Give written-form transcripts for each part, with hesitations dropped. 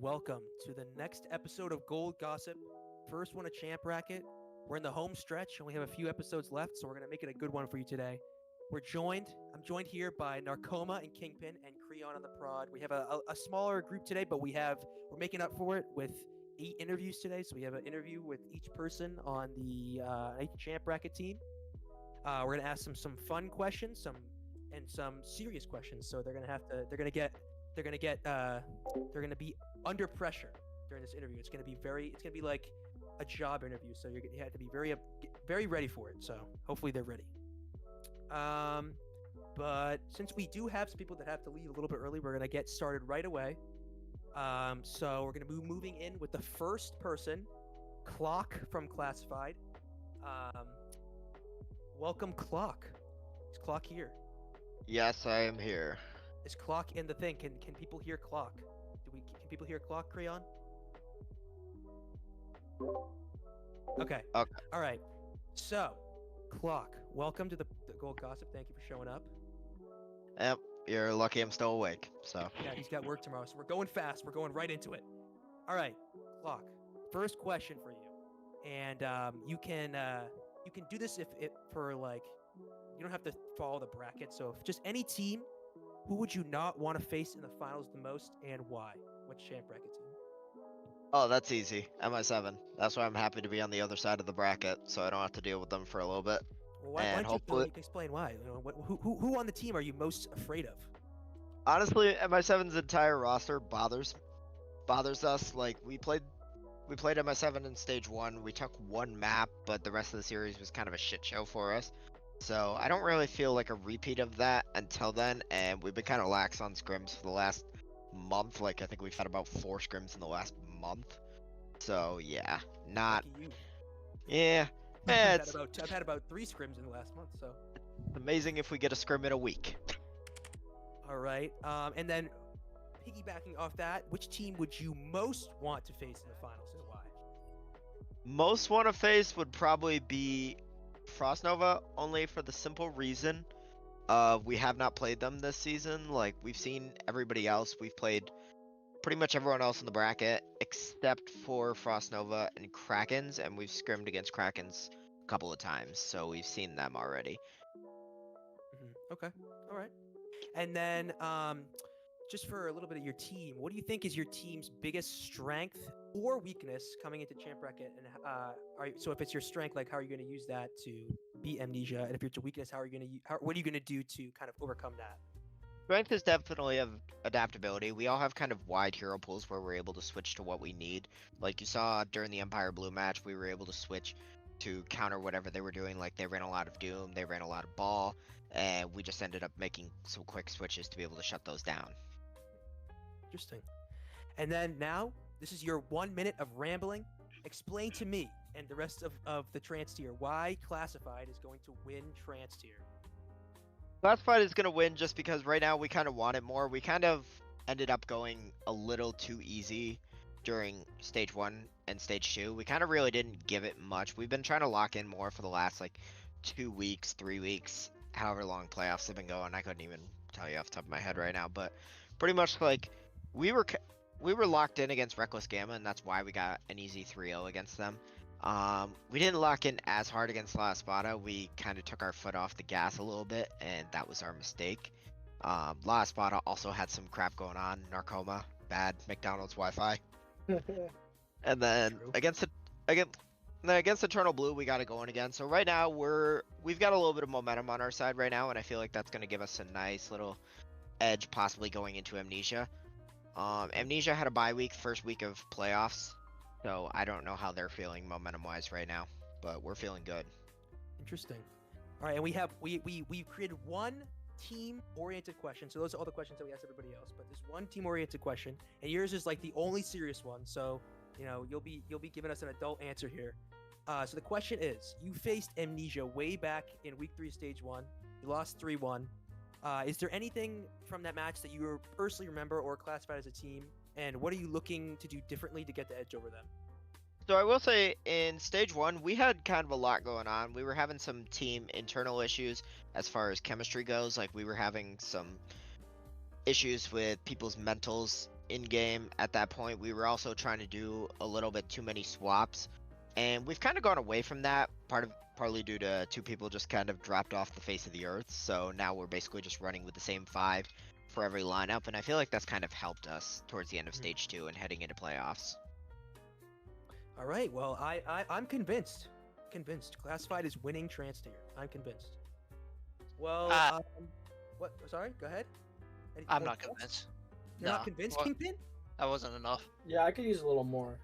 welcome to the next episode of Gold Gossip. First one, a champ bracket. We're in the home stretch, and we have a few episodes left, so we're gonna make it a good one for you today. I'm joined here by Narcoma and Kingpin and Creon on the prod. We have a smaller group today, but we're making up for it with 8 interviews today. So we have an interview with each person on the champ bracket team. We're gonna ask them some fun questions, some serious questions. So they're gonna be under pressure during this interview. It's gonna be like a job interview. So you have to be very ready for it. So hopefully they're ready. But since we do have some people that have to leave a little bit early, we're gonna get started right away. So we're gonna be moving in with the first person, Clock from Classified. Welcome, Clock. Is Clock here? Yes, I am here. Is Clock in the thing? Can people hear Clock? Can people hear Clock, Creon? Okay. Okay. All right. So, Clock, welcome to the Gold Gossip. Thank you for showing up. Yep, you're lucky I'm still awake, so. Yeah, he's got work tomorrow, so we're going fast. We're going right into it. All right, Clock. First question for you, and you can do this if you don't have to follow the bracket. So if just any team, who would you not want to face in the finals the most, and why? Which champ bracket team? Oh, that's easy. MI7. That's why I'm happy to be on the other side of the bracket, so I don't have to deal with them for a little bit. Well, why don't you explain why? Who on the team are you most afraid of? Honestly, MI7's entire roster bothers us. Like we played MI7 in stage 1. We took one map, but the rest of the series was kind of a shit show for us. So I don't really feel like a repeat of that until then, and we've been kind of lax on scrims for the last month. Like I think we've had about 4 scrims in the last month. So yeah, not. Lucky you. Yeah. I've had about 3 scrims in the last month, so. It's amazing if we get a scrim in a week. All right. And then piggybacking off that, which team would you most want to face in the finals and why? Most want to face would probably be Frost Nova, only for the simple reason we have not played them this season. Like we've seen everybody else. We've played pretty much everyone else in the bracket except for Frost Nova and Krakens, and we've scrimmed against Krakens a couple of times, so we've seen them already. Okay. All right. And then just for a little bit of your team, what do you think is your team's biggest strength or weakness coming into champ bracket? And so if it's your strength, like how are you going to use that to beat Amnesia? And if it's your weakness, what are you going to do to kind of overcome that? Strength is definitely of adaptability. We all have kind of wide hero pools where we're able to switch to what we need. Like you saw during the Empire Blue match, we were able to switch to counter whatever they were doing. Like they ran a lot of Doom, they ran a lot of Ball, and we just ended up making some quick switches to be able to shut those down. Interesting. And then now, this is your 1 minute of rambling. Explain to me and the rest of the trans tier why Classified is going to win trans tier. Classified is going to win just because right now we kind of want it more. We kind of ended up going a little too easy during stage 1 and stage 2. We kind of really didn't give it much. We've been trying to lock in more for the last like 2 weeks, 3 weeks, however long playoffs have been going. I couldn't even tell you off the top of my head right now, but pretty much like we were locked in against Reckless Gamma, and that's why we got an easy 3-0 against them. We didn't lock in as hard against La Espada. We kind of took our foot off the gas a little bit, and that was our mistake. La Espada also had some crap going on. Narcoma, bad McDonald's Wi-Fi. And then against Eternal Blue, we got it going again. So right now we've got a little bit of momentum on our side right now, and I feel like that's going to give us a nice little edge possibly going into Amnesia. Amnesia had a bye week, first week of playoffs, so I don't know how they're feeling momentum-wise right now, but we're feeling good. Interesting. All right, and we created one team-oriented question. So those are all the questions that we asked everybody else, but this one team-oriented question, and yours is like the only serious one. So you'll be giving us an adult answer here. So the question is: you faced Amnesia way back in week 3, stage 1. You lost 3-1. Is there anything from that match that you personally remember or classified as a team? And what are you looking to do differently to get the edge over them? So I will say in stage 1, we had kind of a lot going on. We were having some team internal issues as far as chemistry goes. Like we were having some issues with people's mentals in game at that point. We were also trying to do a little bit too many swaps, and we've kind of gone away from that. Partly due to two people just kind of dropped off the face of the earth. So now we're basically just running with the same 5 for every lineup, and I feel like that's kind of helped us towards the end of stage 2 and heading into playoffs. All right. Well, I'm convinced. Convinced. Classified is winning Trans tier. I'm convinced. Well, what? Sorry. Go ahead. I'm not convinced. You're not convinced, Kingpin? That wasn't enough. Yeah, I could use a little more.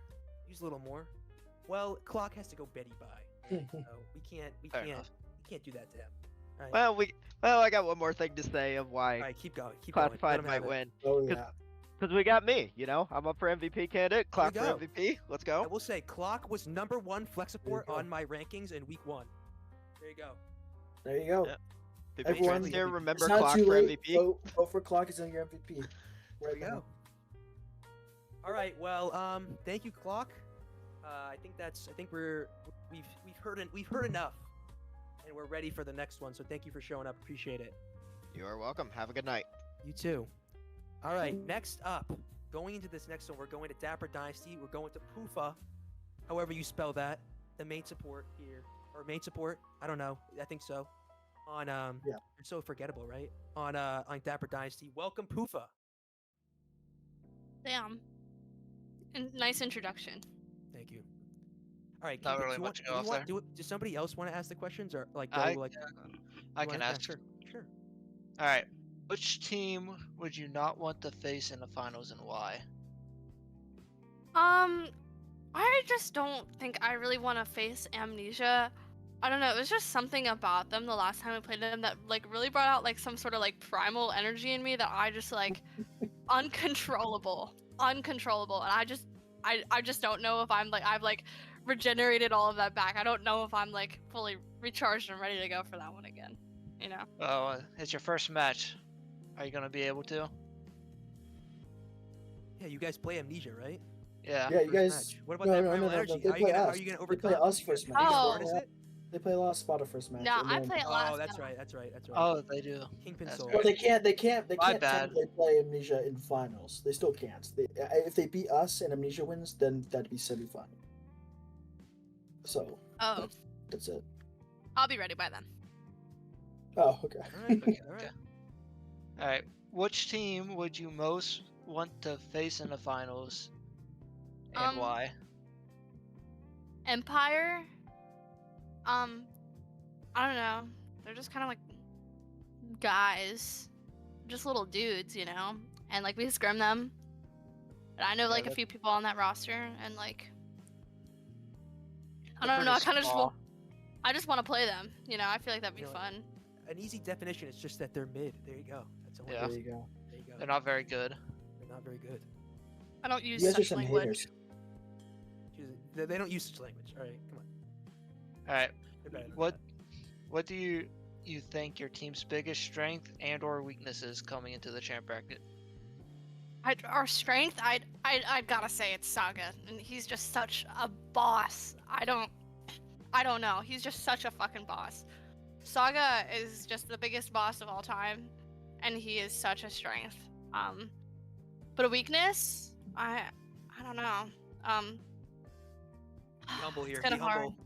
Use a little more. Well, Clock has to go Betty by. So we can't do that to him. All right. Well, I got one more thing to say of why All right, keep going. Keep Classified going. might win. Oh yeah. Because we got me, you know? I'm up for MVP candidate. Clock for go. MVP. Let's I go. will say, Clock was #1 flex support go. on my rankings in week 1. There you go. There you go. Yeah. Everyone, Here, remember It's not Clock too for late. MVP. Vote for Clock as your MVP. There you go. All right. Well, thank you, Clock. I think we've heard enough, and we're ready for the next one. So thank you for showing up. Appreciate it. You are welcome. Have a good night. You too. All right. Next up, going into this next one, we're going to Dapper Dynasty. We're going to Poofa, however you spell that. The main support here, or main support. I don't know. I think so. On It's so forgettable, right? On Dapper Dynasty. Welcome, Poofa. Damn. Nice introduction. Thank you. All right. Not Kingpin, really do you much to want- go off do you want- Does somebody else want to ask the questions, or like I you can wanna- ask. Sure. Sure. All right. Which team would you not want to face in the finals and why? I just don't think I really want to face Amnesia. I don't know, it was just something about them the last time we played them that like really brought out like some sort of like primal energy in me that I just like uncontrollable, and I just don't know if I've like regenerated all of that back. I don't know if I'm like fully recharged and ready to go for that one again, you know. Oh, it's your first match. Are you gonna be able to? Yeah, you guys play Amnesia, right? Yeah. Yeah, you First guys. match. What about no, that no, primal no, no, energy? They How play are us. you gonna They overcome? play us first match. How Oh. hard is it? They play last Spada first match. No, and I then- play it last. Oh, that's now. right. That's right. Oh, they do. Kingpin That's Soul. right. Well, they can't My bad. technically play Amnesia in finals. They still can't. If they beat us and Amnesia wins, then that'd be semi-final. So Oh, that's it. I'll be ready by then. Oh, okay. All right. All right. All right. Which team would you most want to face in the finals, and why? Empire. I don't know. They're just kind of like guys, just little dudes, you know. And like we scrim them. And I know like a that- few people on that roster, and like I They're don't know. I pretty kind of just small. want. I just want to play them. You know, I feel like that'd be You know, fun. An easy definition is just that they're mid. There you go. That's all. Yeah. It There is. you go. There you go. They're not very good. They're not very good. I don't use You guys are such some language. haters. They don't use such language. All right. Come on. All right. They're better than What that. What do you think your team's biggest strength and/or weaknesses coming into the champ bracket? Our strength, I'd gotta say it's Saga, and he's just such a boss. I don't know. He's just such a fucking boss. Saga is just the biggest boss of all time, and he is such a strength. But a weakness, I don't know. Be humble here. It's kind Be of hard. humble.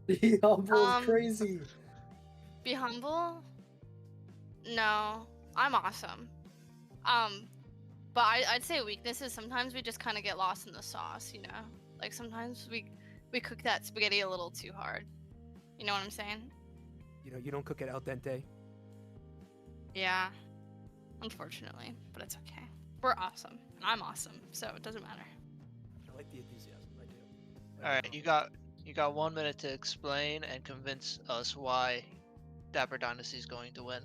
The humble is Um, crazy. Be humble? No, I'm awesome. But I'd say weaknesses. Sometimes we just kind of get lost in the sauce, you know. Like sometimes we cook that spaghetti a little too hard. You know what I'm saying? You don't cook it al dente. Yeah. Unfortunately, but it's okay. We're awesome. And I'm awesome, so it doesn't matter. I like the enthusiasm. I do. All right. You got 1 minute to explain and convince us why Dapper Dynasty is going to win.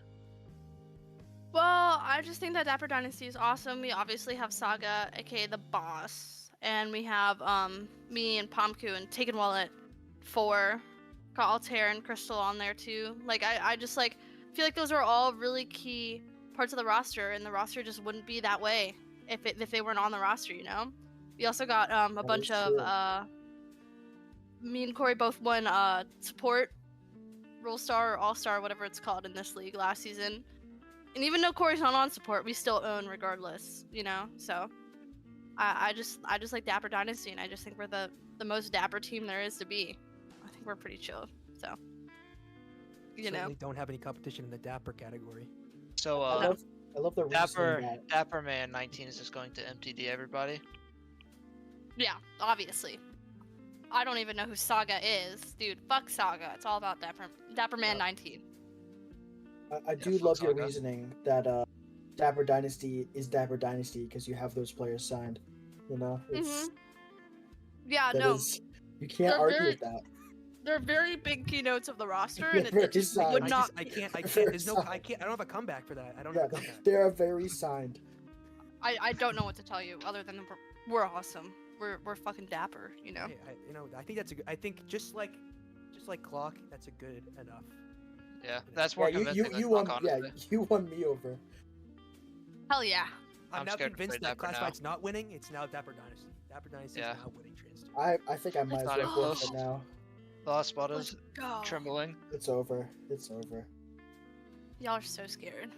Well, I just think that Dapper Dynasty is awesome. We obviously have Saga, aka the boss, and we have me and Pomku and Taken Wallet 4. Got Altair and Crystal on there too. Like I just like feel like those are all really key parts of the roster, and the roster just wouldn't be that way if they weren't on the roster, you know. We also got a That bunch is of true. me and Corey both won support Role Star or All Star, whatever it's called in this league last season. And even though Corey's not on support, we still own regardless, you know? So I just like Dapper Dynasty, and I just think we're the most dapper team there is to be. I think we're pretty chill. So, you know. Certainly don't have any competition in the dapper category. So I love the reasoning that Dapper Man 19 is just going to MTD everybody. Yeah, obviously. I don't even know who Saga is, dude. Fuck Saga. It's all about Dapper Man 19. I do fuck love your Saga. reasoning that Dapper Dynasty is Dapper Dynasty because you have those players signed. You know, it's Yeah, that no. is- you can't They're argue very- with that. They're very big keynotes of the roster, They're and very it just signed. would not. I can't. Very There's no. I signed. can't. I don't have a comeback for that. I don't Yeah, have a comeback. they are very signed. I don't know what to tell you other than we're awesome. We're fucking dapper, you know. Hey, I think that's a good. I think just like Clock, that's a good enough. Yeah, that's more Yeah, convincing than you Clock, won. Yeah, honestly. you won me over. Hell yeah. I'm I'm now scared to convinced play that Dapper now. Classified's not winning. It's now Dapper Dynasty. Dapper Dynasty Yeah. is now winning Trans 2. I think I might as not well even quit close. it now. Lost spot Let's is go. trembling. It's over. It's over. Y'all are so scared.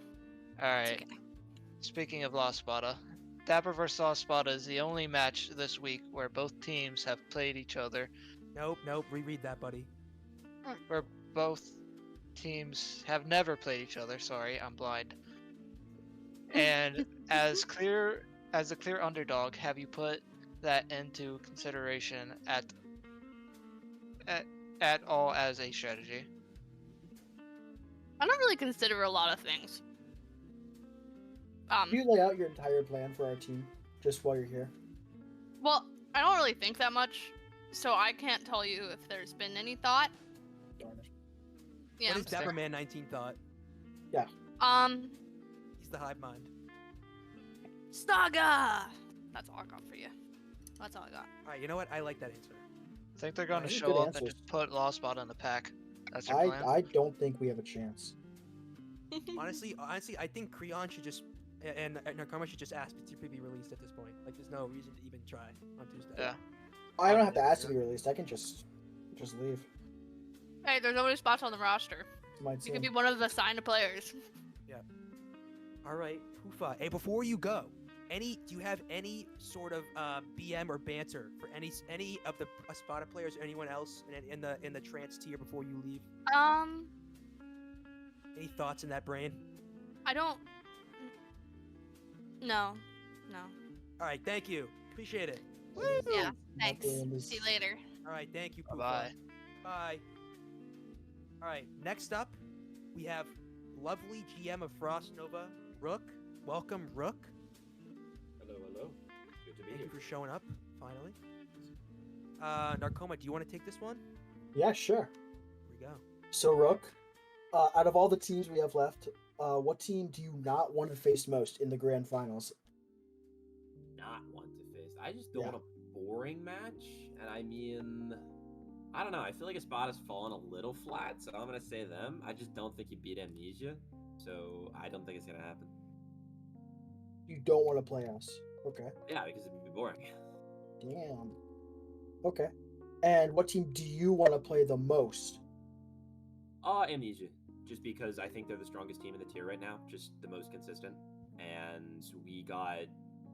It's Alright, okay. speaking of Lost Spada, Dapper vs Lost Spada is the only match this week where both teams have played each other, Nope. Reread that, buddy. where both teams have never played each other. Sorry, I'm blind. And as a clear underdog, have you put that into consideration at all as a strategy? I don't really consider a lot of things. Can you lay out your entire plan for our team just while you're here? Well, I don't really think that much, so I can't tell you if there's been any thought. Darn it. Yeah. What is Fair. Dapper Man 19 thought? He's the hive mind. Saga. That's all I got for you. That's all I got. All right. You know what? I like that answer. I think they're going to Those are show good up answers. and just put Lost Spot in the pack. That's their plan. I don't think we have a chance. Honestly, I think Creon should just and Narcoma should just ask to be released at this point. Like, there's no reason to even try on Tuesday. Yeah. I don't have to ask to be released. I can just leave. Hey, there's already spots on the roster. Might You say. could be one of the signed players. All right, Pufa. Hey, before you go, do you have any sort of BM or banter for any of the Spada players or anyone else in the trance tier before you leave? Any thoughts in that brain? I don't. No. All right, thank you. Appreciate it. Yeah. Not Thanks. doing this. See you later. All right, thank you, Pufa. Bye-bye. Bye. All right, next up, we have lovely GM of Frost Nova, Rook. Welcome, Rook. Hello. Good to be Thank here. you for showing up, finally. Narcoma, do you want to take this one? Yeah, sure. Here we go. So Rook, out of all the teams we have left, what team do you not want to face most in the grand finals? Not want to face. I just don't Yeah. want a boring match. And I mean, I don't know. I feel like Espada's fallen a little flat, so I'm gonna say them. I just don't think he beat Amnesia, so I don't think it's gonna happen. You don't want to play us. Okay. Yeah, because it'd be boring. Damn. Okay. And what team do you want to play the most? Amnesia. Just because I think they're the strongest team in the tier right now, just the most consistent. And we got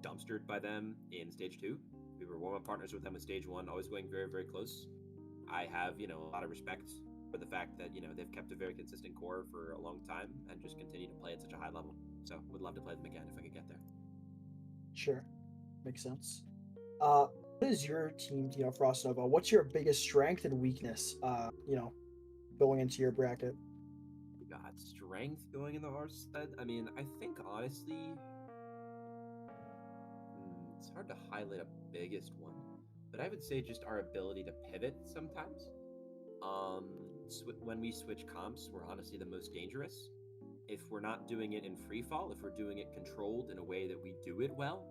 dumpstered by them in stage 2. We were warm-up partners with them in stage 1, always going very, very close. I have, a lot of respect for the fact that, they've kept a very consistent core for a long time and just continue to play at such a high level. So would love to play them again if I could get there. Sure. Makes sense. What is your team, Frost Nova? What's your biggest strength and weakness, going into your bracket? We got strength going in the horse side. I mean, I think honestly, it's hard to highlight a biggest one, but I would say just our ability to pivot sometimes. When we switch comps, we're honestly the most dangerous. If we're not doing it in free fall, if we're doing it controlled in a way that we do it well,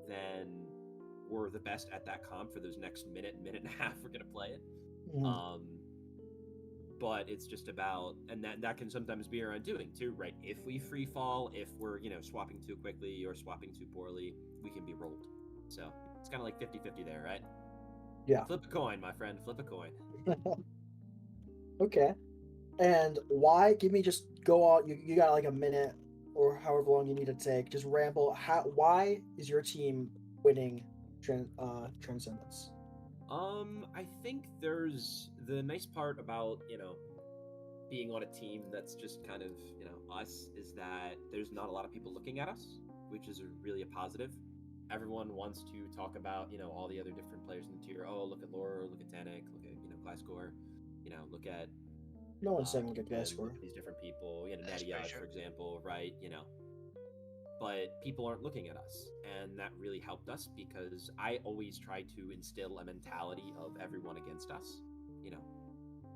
then we're the best at that comp for those next minute and a half we're gonna play it. Mhm. But it's just about, and that can sometimes be our undoing too, right? If we free fall, if we're swapping too quickly or swapping too poorly, we can be rolled. So it's kind of like 50-50 there, right? Yeah. Flip a coin, my friend. Flip a coin. Okay. And why? Just go out. You got like a minute or however long you need to take. Just ramble. Why is your team winning Transcendence? I think there's the nice part about, being on a team that's just kind of, us, is that there's not a lot of people looking at us, which is really a positive. Everyone wants to talk about, all the other different players in the tier. Oh, look at Laura, look at Tanik, look at, Gliscor, look at No one's saying look at Kingpin, Gliscor. look at these different people, That's pretty Nadia, true. for example, right? But people aren't looking at us, and that really helped us because I always try to instill a mentality of everyone against us.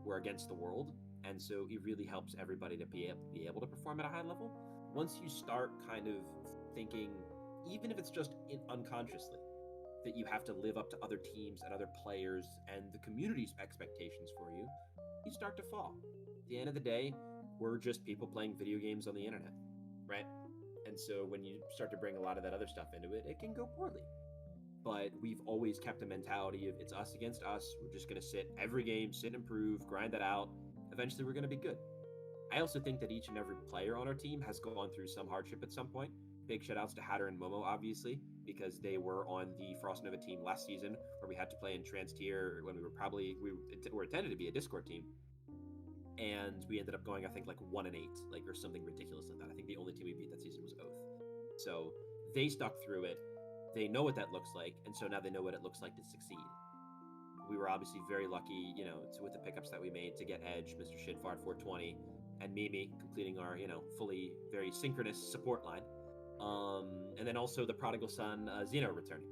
We're against the world, and so it really helps everybody to be able to perform at a high level. Once you start kind of thinking, even if it's just unconsciously, that you have to live up to other teams and other players and the community's expectations for you, you start to fall. At the end of the day, we're just people playing video games on the internet, right? And so when you start to bring a lot of that other stuff into it, it can go poorly. But we've always kept a mentality of it's us against us. We're just going to sit every game, sit and improve, grind that out. Eventually, we're going to be good. I also think that each and every player on our team has gone through some hardship at some point. Big shout outs to Hatter and Momo, obviously, because they were on the Frost Nova team last season where we had to play in Trans Tier when we were intended to be a Discord team. And we ended up going, I think, like 1-8, or something ridiculous like that. I think the only team we beat that season was Oath. So they stuck through it. They know what that looks like, and so now they know what it looks like to succeed. We were obviously very lucky, with the pickups that we made to get Edge, Mr. Shitfart 420, and Mimi completing our, fully very synchronous support line. And then also the prodigal son, Zeno, returning.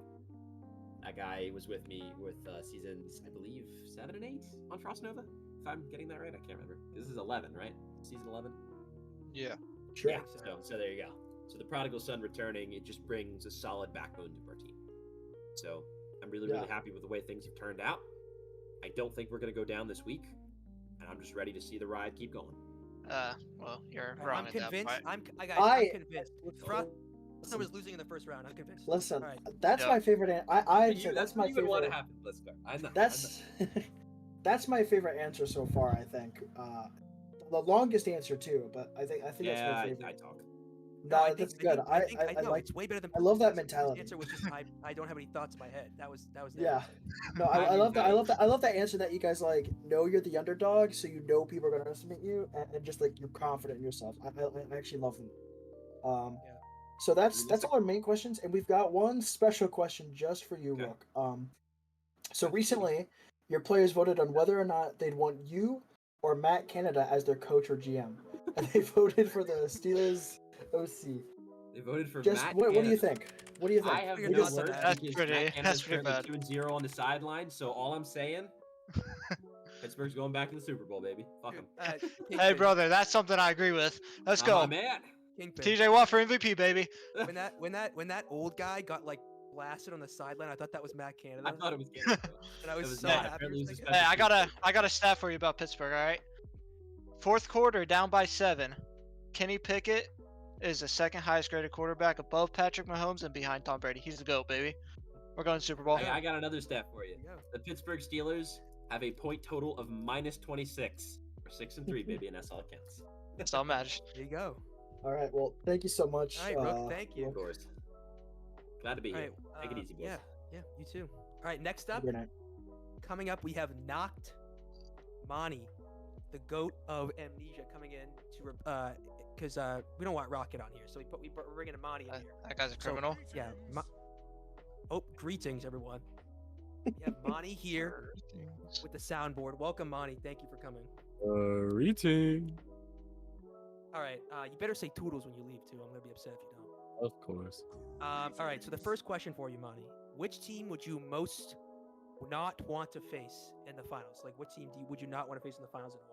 That guy was with me with seasons, I believe, 7 and 8 on Frost Nova. If I'm getting that right, I can't remember. This is 11, right? Season 11? Yeah. Sure. Yeah, so there you go. So the prodigal son returning, it just brings a solid backbone to our team. So I'm really happy with the way things have turned out. I don't think we're going to go down this week, and I'm just ready to see the ride keep going. Well, you're wrong. I'm convinced. I'm convinced. Frost was losing in the first round. I'm convinced. Listen, All right. that's my favorite. That's my favorite. Want to happen, Gliscor. I know. That's that's my favorite answer so far. I think the longest answer too, but I think that's my favorite. I talk. No, that's good. I know like. it's way better than. I love that his mentality. Answer was just I don't have any thoughts in my head. That was. Yeah. No, I love that. I love that answer that you guys know you're the underdog, so you know people are gonna underestimate you, and just you're confident in yourself. I actually love them. Yeah. So that's all our main questions, and we've got one special question just for you, Okay. Rook. So recently, your players voted on whether or not they'd want you or Matt Canada as their coach or GM, and they voted for the Steelers OC. They voted for Just Matt. what do you think? What do you think? I have Your no thoughts on words that? because That's Matt Canada's pretty currently bad. 2-0 on the sideline. So all I'm saying, Pittsburgh's going back to the Super Bowl, baby. Fuck them. Hey, brother, that's something I agree with. Let's go. Man. Kingpin. TJ Watt for MVP, baby. When that old guy got blasted on the sideline, I thought that was Matt Canada. I thought it was Canada. And I was so not. happy. Apparently it was a for a second. special Hey, I got a stat for you about Pittsburgh. All right. Fourth quarter, down by 7. Kenny Pickett is the second highest graded quarterback above Patrick Mahomes and behind Tom Brady. He's the GOAT, baby. We're going to Super Bowl. Hey, I got another stat for you. There you go. The Pittsburgh Steelers have a point total of -26. We're 6-3, baby, and that's all that counts. That's all that matters. There you go. All right. Well, thank you so much. All right, Rook. Thank you. Of course. Glad to be All here. right. Take it easy, boys. Yeah. You too. All right. Next up, Good night. coming up, we have Knocked Monty, the GOAT of Amnesia, coming in to because we don't want Rocket on here, so we're bringing Monty in here. That guy's a So, criminal. Yeah. Greetings, everyone. We have Monty here with the soundboard. Welcome, Monty. Thank you for coming. Greeting. All right. You better say toodles when you leave too. I'm gonna be upset if you don't. Of course. All right. So the first question for you, Monty: which team would you most not want to face in the finals? Like, what team would you not want to face in the finals, and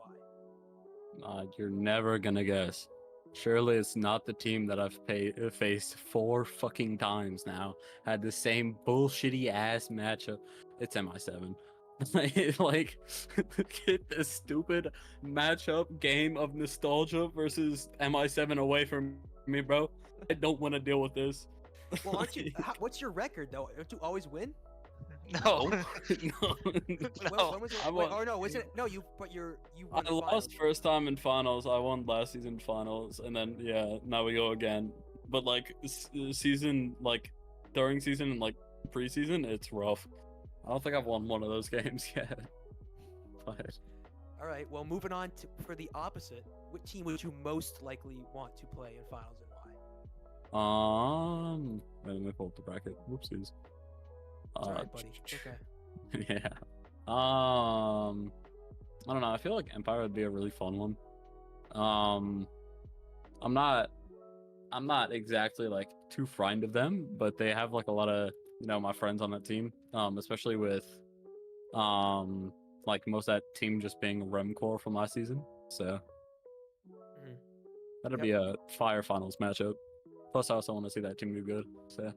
why? You're never gonna guess. Surely it's not the team that I've faced 4 fucking times now. Had the same bullshitty ass matchup. It's MI7. Like, get this stupid matchup game of nostalgia versus MI7 away from me, bro. I don't want to deal with this. Well, aren't you? What's your record though? Don't you always win? No. No. When was it? I Wait, won- or no? Was it? No, you. But you. I lost first time in finals. I won last season finals, and then now we go again. But season during season and preseason, it's rough. I don't think I've won one of those games yet. But All right. Well, moving on to for the opposite, what team would you most likely want to play in finals and why? wait, let me pull up the bracket. Whoopsies. It's all right, buddy. It's okay. Yeah. I don't know. I feel like Empire would be a really fun one. I'm not exactly like too frightened of them, but they have like a lot of my friends on that team. Especially with like most of that team just being Remcore from last season. So Mhm. that'd Yep. be a fire finals matchup. Plus, I also want to see that team do good. So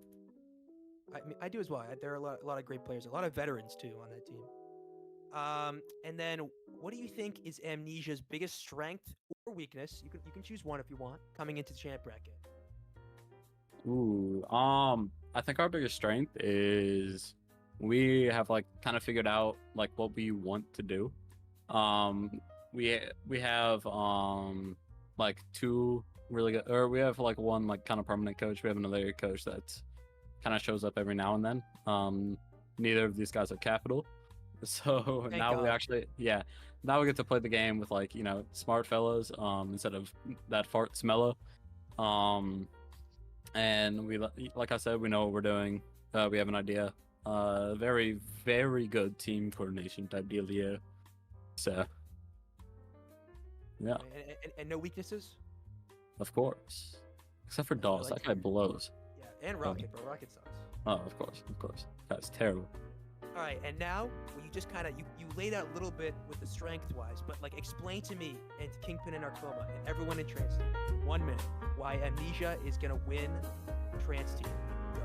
I mean, I do as well. There are a lot of great players, a lot of veterans too on that team. And then what do you think is Amnesia's biggest strength or weakness? You can choose one if you want. Coming into the champ bracket. ooh, I think our biggest strength is we have like kind of figured out like what we want to do. We have like two really good, or we have like one like kind of permanent coach. We have another coach that kind of shows up every now and then. Neither of these guys are capital, so Thank now we God. actually now we get to play the game with like smart fellows instead of that fart smello. And we like I said, we know what we're doing. We have an idea. Very very good team coordination type deal here. So yeah, And no weaknesses. of course. Except for I Dawes, like that guy blows. Yeah, and Rocket, bro. Rocket sucks. Oh, of course. That's terrible. All right, and now you just kind of you laid out a little bit with the strength wise, but like explain to me and Kingpin and Narcoma and everyone in Trans Team, 1 minute, why Amnesia is gonna win Trans Team. Go.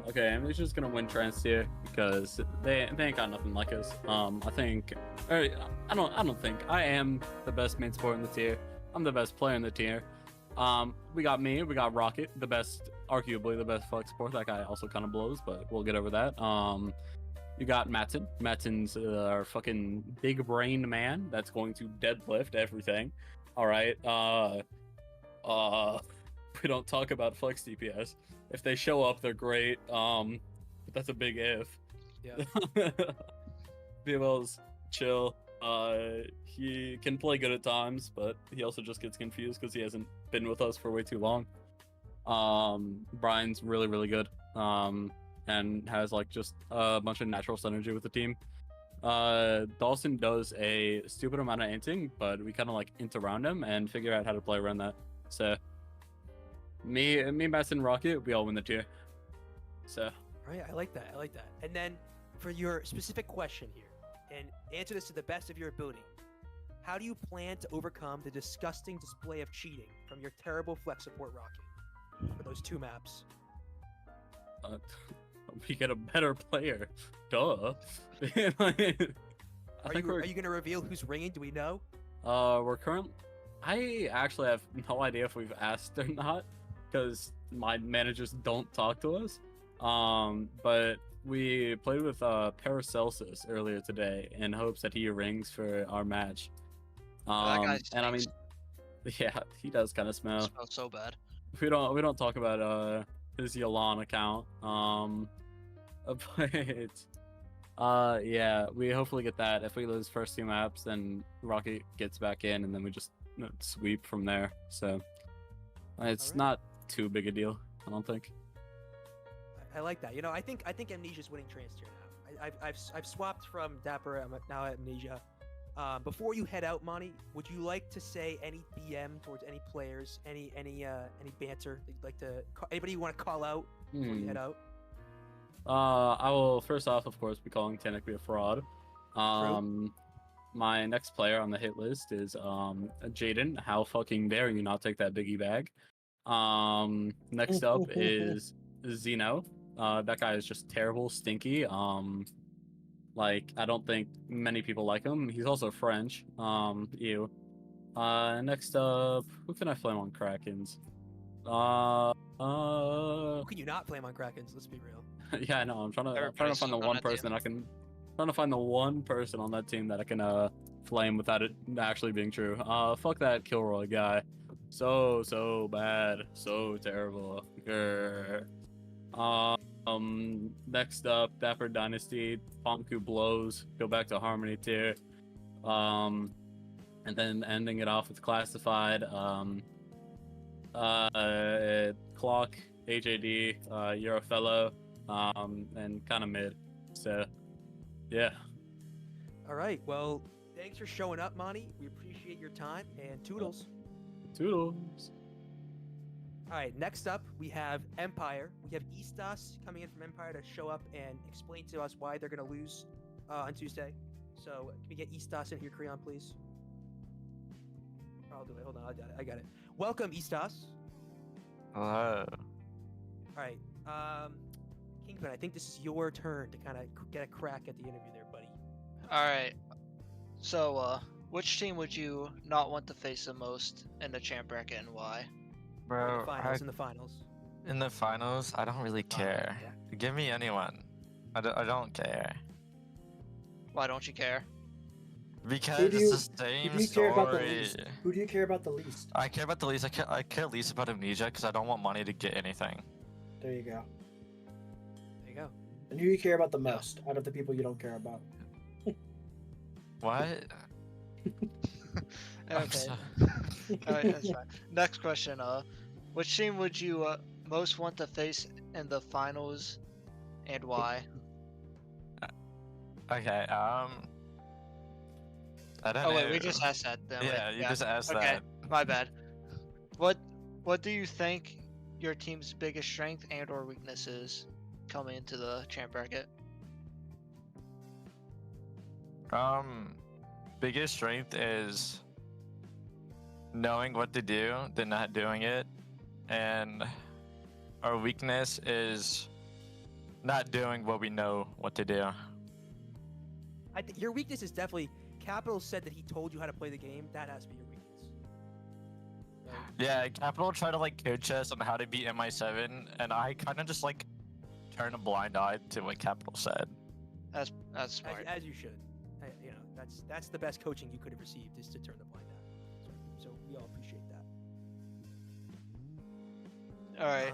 Okay, Amnesia's gonna win Trans Tier because they ain't got nothing like us. I think, or I don't think I am the best main sport in the tier. I'm the best player in the tier. We got me, we got Rocket, arguably the best flex support. That guy also kind of blows, but we'll get over that. You got Matson. Matson's our fucking big brain man that's going to deadlift everything. All right. We don't talk about flex DPS. If they show up, they're great. But that's a big if. Yeah. BML's chill. He can play good at times, but he also just gets confused because he hasn't been with us for way too long. Brian's really, really good. And has like just a bunch of natural synergy with the team. Dawson does a stupid amount of inting, but we kind of like int around him and figure out how to play around that. So me, Matt, and Rocket, we all win the tier. So All right, I like that. And then for your specific question here, and answer this to the best of your ability. How do you plan to overcome the disgusting display of cheating from your terrible flex support Rocket for those 2 maps? We get a better player. Duh. Are you going to reveal who's ringing? Do we know? I actually have no idea if we've asked or not, because my managers don't talk to us. But we played with Paracelsus earlier today in hopes that he rings for our match. That guy And I mean, stinks. yeah, he does kind of smell. Smells so bad. We don't talk about his Yalan account. But yeah, we hopefully get that. If we lose first 2 maps, then Rocket gets back in, and then we just sweep from there. So it's Alright. not too big a deal, I don't think. I like that. I think Amnesia's winning Trans Tier now. I've swapped from Dapper. I'm now at Amnesia. Before you head out, Monty, would you like to say any BM towards any players, any banter that you'd like to? Anybody you want to call out before you head out? I will first off, of course, be calling Technically a fraud. My next player on the hit list is Jaden. How fucking dare you not take that biggie bag? Next up is Zeno. That guy is just terrible, stinky. Like, I don't think many people like him. He's also French. Ew. Next up, who can I flame on Krakens? How can you not flame on Krakens? Let's be real. Yeah, I know. I'm trying to Everybody's find the stuck on one that person team. I can. Trying to find the one person on that team that I can flame without it actually being true. Fuck that Kilroy guy. So bad. So terrible. Grr. Next up, Dapper Dynasty, Ponku blows, go back to Harmony tier. And then ending it off with Classified, Clock, HAD, you're a fellow, and kind of mid. So, yeah. All right. Well, thanks for showing up, Monty. We appreciate your time and toodles. Toodles. All right. Next up, we have Empire. We have Eastas coming in from Empire to show up and explain to us why they're going to lose on Tuesday. So, can we get Eastas in here, Creon, please? I'll do it. Hold on. I got it. Welcome, Eastas. Hello. All right. Kingpin, I think this is your turn to kind of get a crack at the interview there, buddy. All right. So, which team would you not want to face the most in the champ bracket and why? Bro, In the finals. in the finals, I don't really care. Yeah. Give me anyone. I don't care. Why don't you care? Because it's the Who same do you care about the story. least? Who do you care about the least? I care about the least. I care least about Amnesia because I don't want money to get anything. There you go. There you go. And who do you care about the most out of the people you don't care about? What? I'm Okay. so- Alright, that's fine. Next question. Which team would you most want to face in the finals, and why? Okay. I don't know. Oh wait, we just asked that. Then. Yeah, you just asked Okay, that. my bad. What do you think your team's biggest strength and/or weakness is coming into the champ bracket? Biggest strength is knowing what to do, then not doing it, and our weakness is not doing what we know what to do. I think your weakness is definitely Capital said that he told you how to play the game. That has to be your weakness. Right? Yeah, Capital tried to like coach us on how to beat MI7, and I kind of just like turned a blind eye to what Capital said. That's smart. As you should. You know, that's the best coaching you could have received is to turn the blind eye. So we all appreciate that. All right,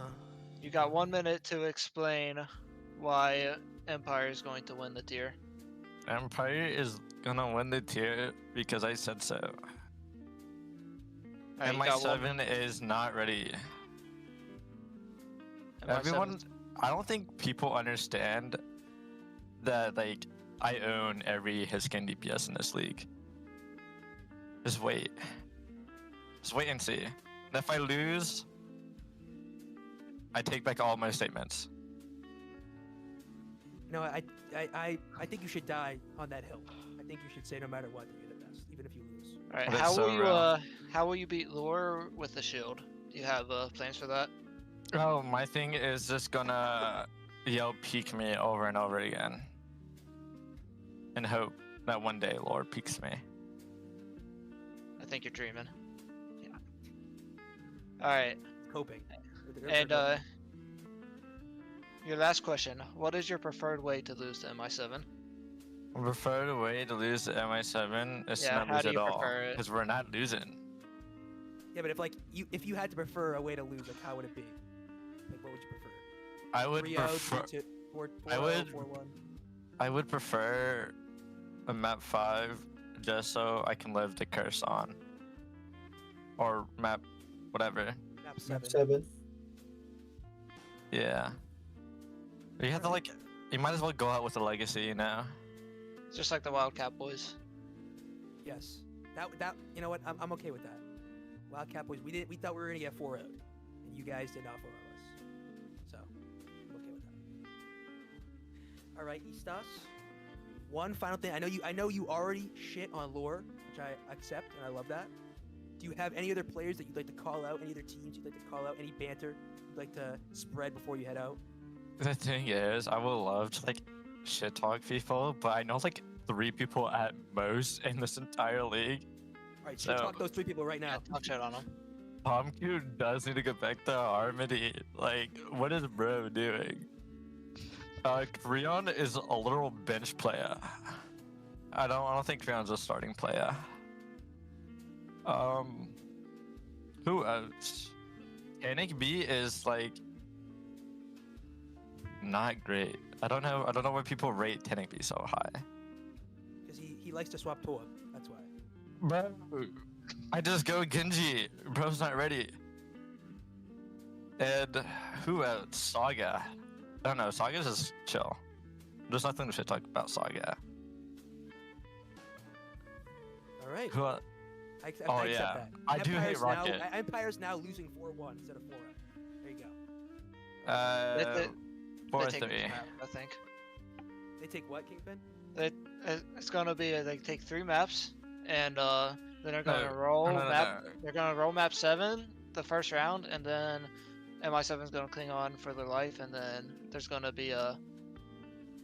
you got 1 minute to explain why Empire is going to win the tier. Empire is gonna win the tier because I said so. Alright, you got one- MI7 is not ready. MI7's Everyone, I don't think people understand that like I own every Hiskin DPS in this league. Just wait. Just wait and see. And if I lose, I take back all my statements. No, I think you should die on that hill. I think you should say no matter what that you're the best, even if you lose. All right, That's how so will you wrong. how will you beat Lure with the shield? Do you have plans for that? Oh, my thing is just gonna yell peek me over and over again. And hope that one day Lord peeks me. I think you're dreaming. Yeah. All right, Coping. and your last question: what is your preferred way to lose to MI7? Preferred way to lose the MI7 is Yeah, to not how lose do at you all. prefer it? Because we're not losing. Yeah, but if you had to prefer a way to lose, like how would it be? Like what would you prefer? I would 3-0, prefer 3-2, 4-0, I would- 4-1. I would prefer a map 5 just so I can live the curse on. Or map whatever. Map 7. Map 7. Yeah. You have to like you might as well go out with a legacy, you know? Just like the Wildcat boys. Yes. That you know what? I'm okay with that. Wildcat boys, we thought we were gonna get 4-0'd, and you guys did not 4-0 us. So I'm okay with that. All right, Eastas. One final thing. I know you already shit on Lore, which I accept and I love that. Do you have any other players that you'd like to call out? Any other teams you'd like to call out? Any banter you'd like to spread before you head out? The thing is, I would love to like shit talk people, but I know like 3 people at most in this entire league. All right, so talk those 3 people right now. Talk shit on them. Pomku does need to get back to Harmony. Like, what is bro doing? Creon is a literal bench player. I don't think Creon's a starting player. Who else? Panic B is like not great. I don't know why people rate Tennick so high. Because he likes to swap to him. That's why. Bro, I just go Genji. Bro's not ready. And who else? Saga. I don't know. Saga's just chill. There's nothing to talk about Saga. All right. Who else? I Oh, accept yeah. that. I do hate Empire's Rocket. Empire's now losing 4-1 instead of 4-0. There you go. They 4-3. take each map, I think. They take what, Kingpin? It's gonna be they take 3 maps, and then they're gonna No, roll no, no, map. no. They're gonna roll map 7 the first round, and then MI7's gonna cling on for their life, and then there's gonna be a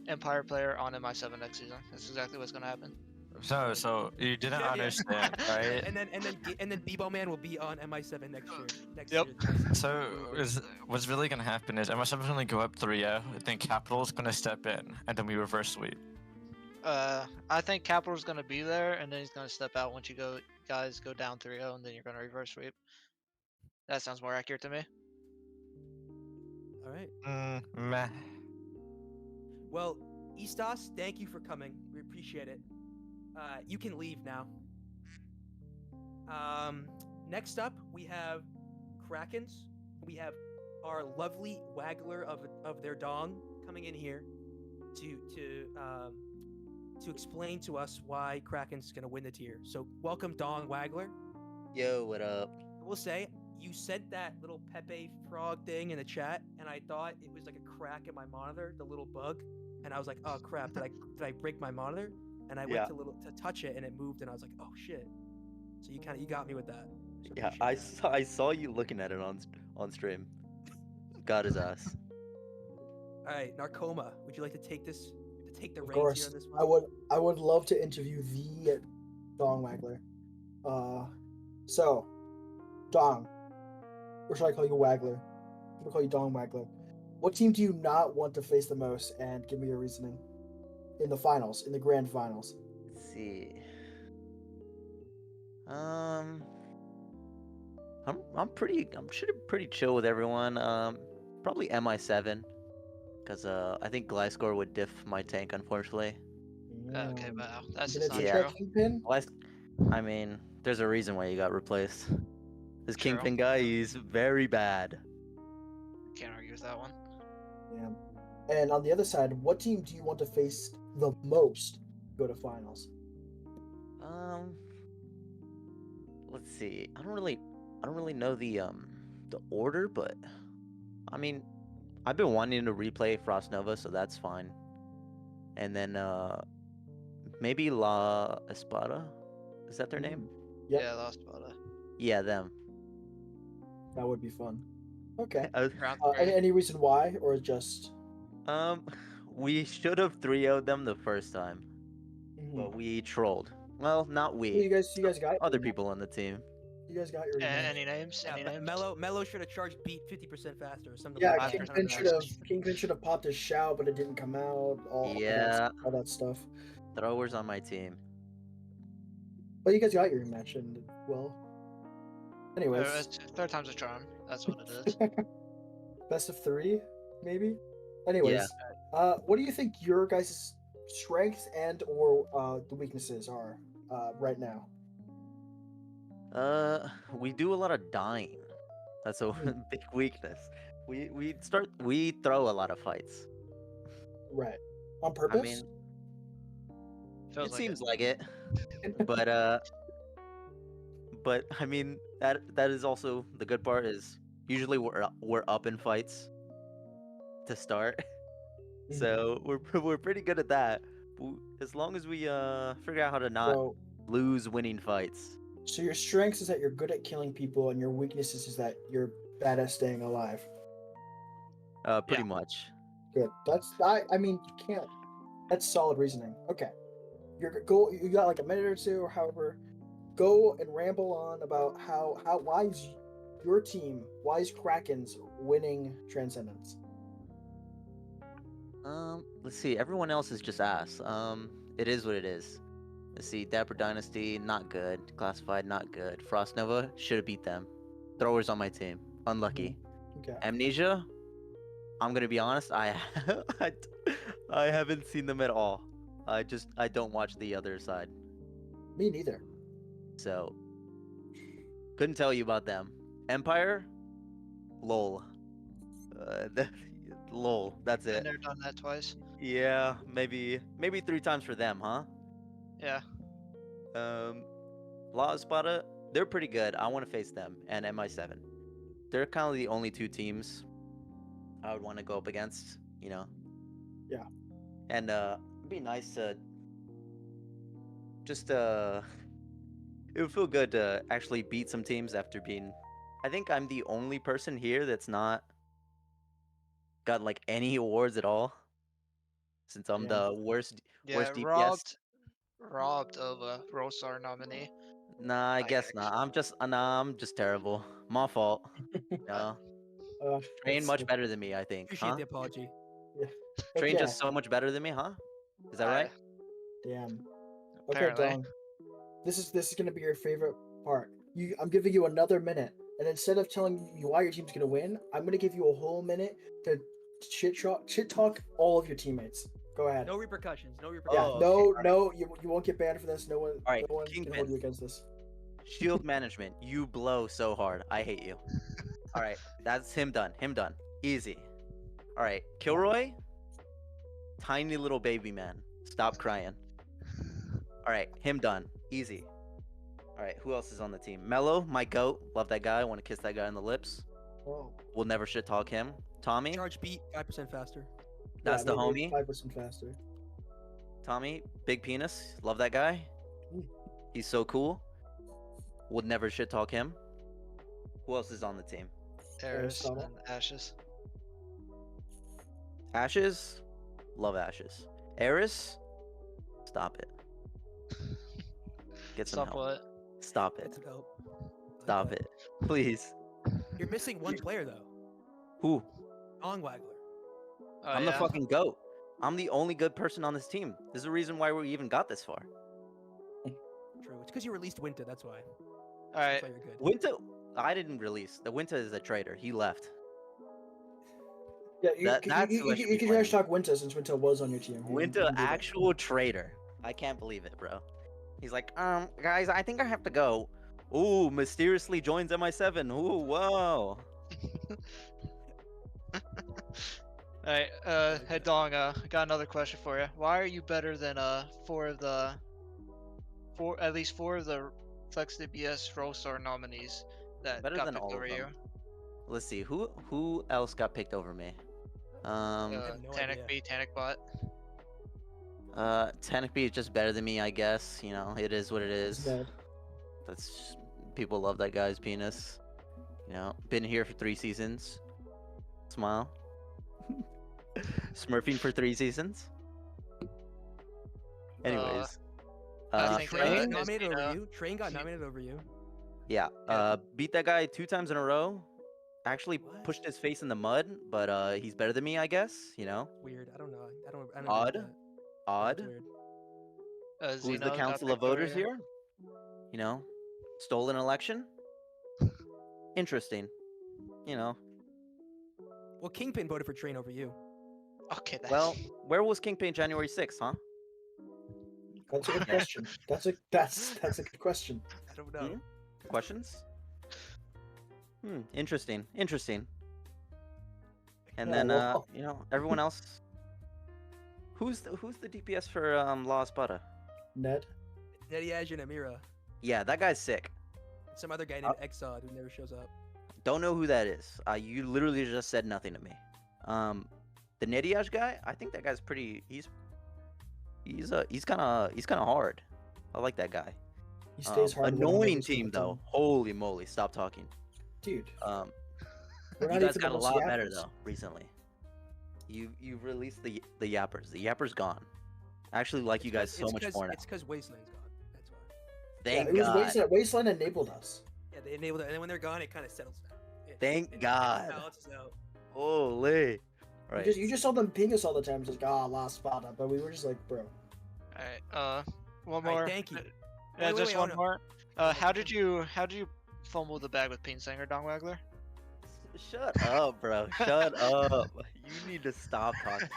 Empire player on MI7 next season. That's exactly what's gonna happen. So you didn't Yeah, yeah. understand, right? and then Bebo Man will be on MI7 next year. Yep. So what's really gonna happen is MI7's gonna go up 3-0, then Capital's gonna step in, and then we reverse sweep. I think Capital's gonna be there, and then he's gonna step out once you guys go down 3-0, and then you're gonna reverse sweep. That sounds more accurate to me. All right. Meh. Well, Istas, thank you for coming. We appreciate it. You can leave now. Next up, we have Krakens. We have our lovely waggler of their dong coming in here to explain to us why Kraken's gonna win the tier. So welcome, Dong Waggler. Yo, what up? I will say you sent that little Pepe frog thing in the chat, and I thought it was like a crack in my monitor, the little bug, and I was like, oh crap, did I break my monitor? And I went to touch it, and it moved, and I was like, oh shit. So you got me with that. So Yeah, appreciate that. I saw you looking at it on stream. Got his ass. All right, Narcoma, would you like to take the Of reins here course, on this one? I would love to interview the Dong Waggler. So, Dong, or should I call you Waggler? I'm gonna call you Dong Waggler. What team do you not want to face the most, and give me your reasoning in the finals, in the grand finals? Let's see. I'm pretty chill with everyone. Probably MI7, because I think Gliscor would diff my tank, unfortunately. Okay, wow, that's You just gonna not take true. that Kingpin? I mean, there's a reason why you got replaced. This True. Kingpin guy, he's very bad. Can't argue with that one. Yeah. And on the other side, what team do you want to face the most? Go to finals. Let's see. I don't really know the order, but I mean, I've been wanting to replay Frost Nova, so that's fine. And then maybe La Espada, is that their name? Yep. Yeah, lost Spada. Yeah, them. That would be fun. Okay. Round Any, 3. reason why, or just? We should have 3-0'd them the first time, but we trolled. Well, not we. You guys got other your people on the team. You guys got your rematch. Any names? Any names? Mello should have charged beat 50% faster or something. Yeah, like that. Kingpin should have popped his shout, but it didn't come out. All that stuff. Throwers on my team. But you guys got your rematch, and well. Anyways, Third time's a charm. That's what it is. best of 3, maybe. Anyways, what do you think your guys' strengths and or the weaknesses are right now? We do a lot of dying. That's a big weakness. We throw a lot of fights. Right. On purpose? I mean, Feels it like seems like it. But I mean that is also the good part is usually we're up in fights to start. So we're pretty good at that. As long as we figure out how to not lose winning fights. So your strengths is that you're good at killing people, and your weaknesses is that you're bad at staying alive. Pretty much. Good. I mean, you can't. That's solid reasoning. Okay. You got like a minute or two, or however. Go and ramble on about why is your team, why is Krakens winning Transcendence? Let's see. Everyone else is just ass. It is what it is. Let's see. Dapper Dynasty, not good. Classified, not good. Frost Nova, should have beat them. Throwers on my team, unlucky. Okay. Amnesia, I'm gonna be honest. I, I haven't seen them at all. I don't watch the other side, Me neither. so couldn't tell you about them. Empire, lol. Lol. That's Been it. there, done that twice. Yeah, maybe 3 times for them, huh? Yeah. La Espada, they're pretty good. I want to face them and MI7. They're kind of the only two teams I would want to go up against, you know. Yeah. And it'd be nice to just it would feel good to actually beat some teams after being. I think I'm the only person here that's not got like any awards at all, since I'm Yeah. the worst Yeah, DPS. robbed of a Rosar nominee. Nah, I Like, guess not. I'm just terrible. My fault. No. Train That's much better than me, I think. Appreciate Huh? the apology. yeah. Train Okay. just so much better than me, huh? Is that I- right? Damn. Okay, Apparently. Dong. This is gonna be your favorite part. I'm giving you another minute, and instead of telling you why your team's gonna win, I'm gonna give you a whole minute to shit talk all of your teammates. Go ahead. No repercussions. No Yeah, repercussions. Oh, no, you won't get banned for this. No one, Alright, no one can Kingpin. hold you against this. Shield management. You blow so hard. I hate you. All right, that's him done. Him done. Easy. All right, Kilroy. Tiny little baby man. Stop crying. All right, him done. Easy. All right, who else is on the team? Mello, my goat. Love that guy. I want to kiss that guy on the lips. Oh, We'll never shit talk him. Tommy. Charge beat 5% faster. That's the homie. 5% faster. Tommy, big penis. Love that guy. He's so cool. Would never shit talk him. Who else is on the team? Eris Aristotle. and Ashes. Ashes. Love Ashes. Eris. Stop it. Get some Stop help. what? Stop it. That's help. Stop it. Please. You're missing one player though. Who? Waggler. Oh, I'm yeah? the fucking GOAT. I'm the only good person on this team. This is the reason why we even got this far. True. It's because you released Winter. That's why. Alright. That's why you're good. Winter, I didn't release. The Winter is a traitor. He left. Yeah, you, That's who I should be you can playing. hashtag Winter since Winter was on your team. You Winter, can do that. actual traitor. I can't believe it, bro. He's like, guys, I think I have to go. Ooh, mysteriously joins MI7. Ooh, whoa. Alright, hey Dong, I got another question for you. Why are you better than at least four of the Flex DPS Rosar nominees that Better got than picked all of over them. you? Let's see, who else got picked over me? have no Tanic idea. B, Tanic Bot. Tanic B is just better than me, I guess. You know, it is what it is. Ned. That's people love that guy's penis. You know, been here for 3 seasons. Smile. Smurfing for 3 seasons. Anyways, I Train think got Train- nominated you know, over you. Train got nominated over you. yeah. Yeah. Beat that guy 2 times in a row. Actually What? pushed his face in the mud, but he's better than me, I guess. You know, Weird. I don't know. I don't agree with Odd. that. That's odd. weird. Who's Zeno the got council of picked over voters you. here? You know, stolen election. Interesting. You know. Well, Kingpin voted for Train over you. Okay, that's... Well, where was Kingpin January 6th, huh? That's a good question. That's a good question. I don't know. Questions? Interesting. Interesting. And Yeah, then well- you know, everyone else. Who's the DPS for La Espada? Ned. Nediaj and Amira. Yeah, that guy's sick. Some other guy named Exod who never shows up. Don't know who that is. You literally just said nothing to me. The Nediaj guy, I think that guy's pretty. He's kind of hard. I like that guy. He stays hard. Annoying team though. Holy moly! Stop talking. Dude. Um, We're you not guys even got a the most lot better yappers. though recently. You released the yappers. The yappers gone. I actually like you guys so much more now. It's because Wasteland's gone. That's why. Thank it was God. Wasteland. Wasteland enabled us. Yeah, they enabled it, and then when they're gone, it kind of settles down. Thank It God. balances out. Holy. Right. You just saw them ping us all the time. It's like, last Spada. But we were just like, bro. Alright, one Alright, more. thank you. Yeah, Wait, just wait, one hold on. more. on. How did you fumble the bag with Pain Singer, Dong Waggler? Shut up, bro. Shut up. You need to stop talking.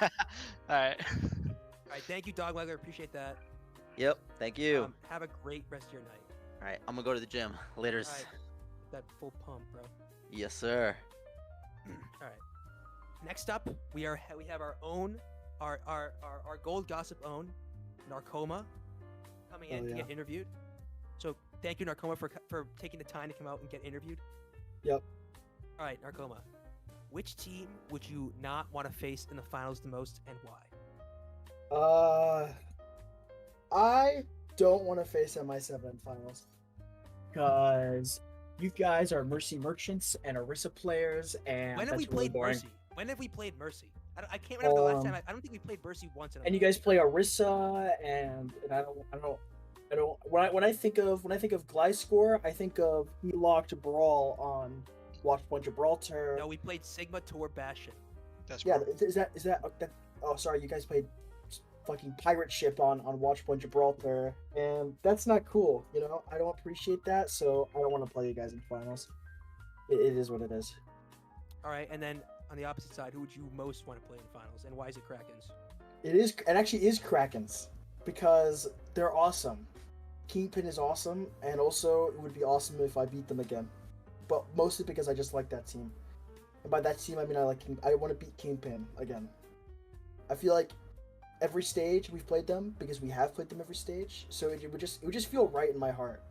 Alright. All right, thank you, Dogwaggler. Appreciate that. Yep. Thank you. Have a great rest of your night. All right. I'm gonna go to the gym. Later. All right, that full pump, bro. Yes, sir. All right. Next up, we have our own, our gold gossip own, Narcoma, coming in to get interviewed. So thank you, Narcoma, for taking the time to come out and get interviewed. Yep. All right, Narcoma. Which team would you not want to face in the finals the most, and why? I don't want to face MI7 in finals because you guys are Mercy merchants and Orisa players, and When have we that's really played boring. Mercy? When have we played Mercy? I can't remember the last time. I don't think we played Mercy once. And you guys play Orisa, and I don't. When I think of Gliscor, I think of he locked Brawl on Watchpoint Gibraltar. No, we played Sigma Tor Bastion. That's Yeah, is that oh, sorry, you guys played fucking pirate ship on Watchpoint Gibraltar, and that's not cool. You know, I don't appreciate that, so I don't want to play you guys in finals. It is what it is. All right, and then on the opposite side, who would you most want to play in finals, and why is it Krakens? It actually is Krakens because they're awesome. Kingpin is awesome, and also it would be awesome if I beat them again. But mostly because I just like that team. And by that team, I mean I want to beat Kingpin again. I feel like every stage we've played them because we have played them every stage, so it would just feel right in my heart.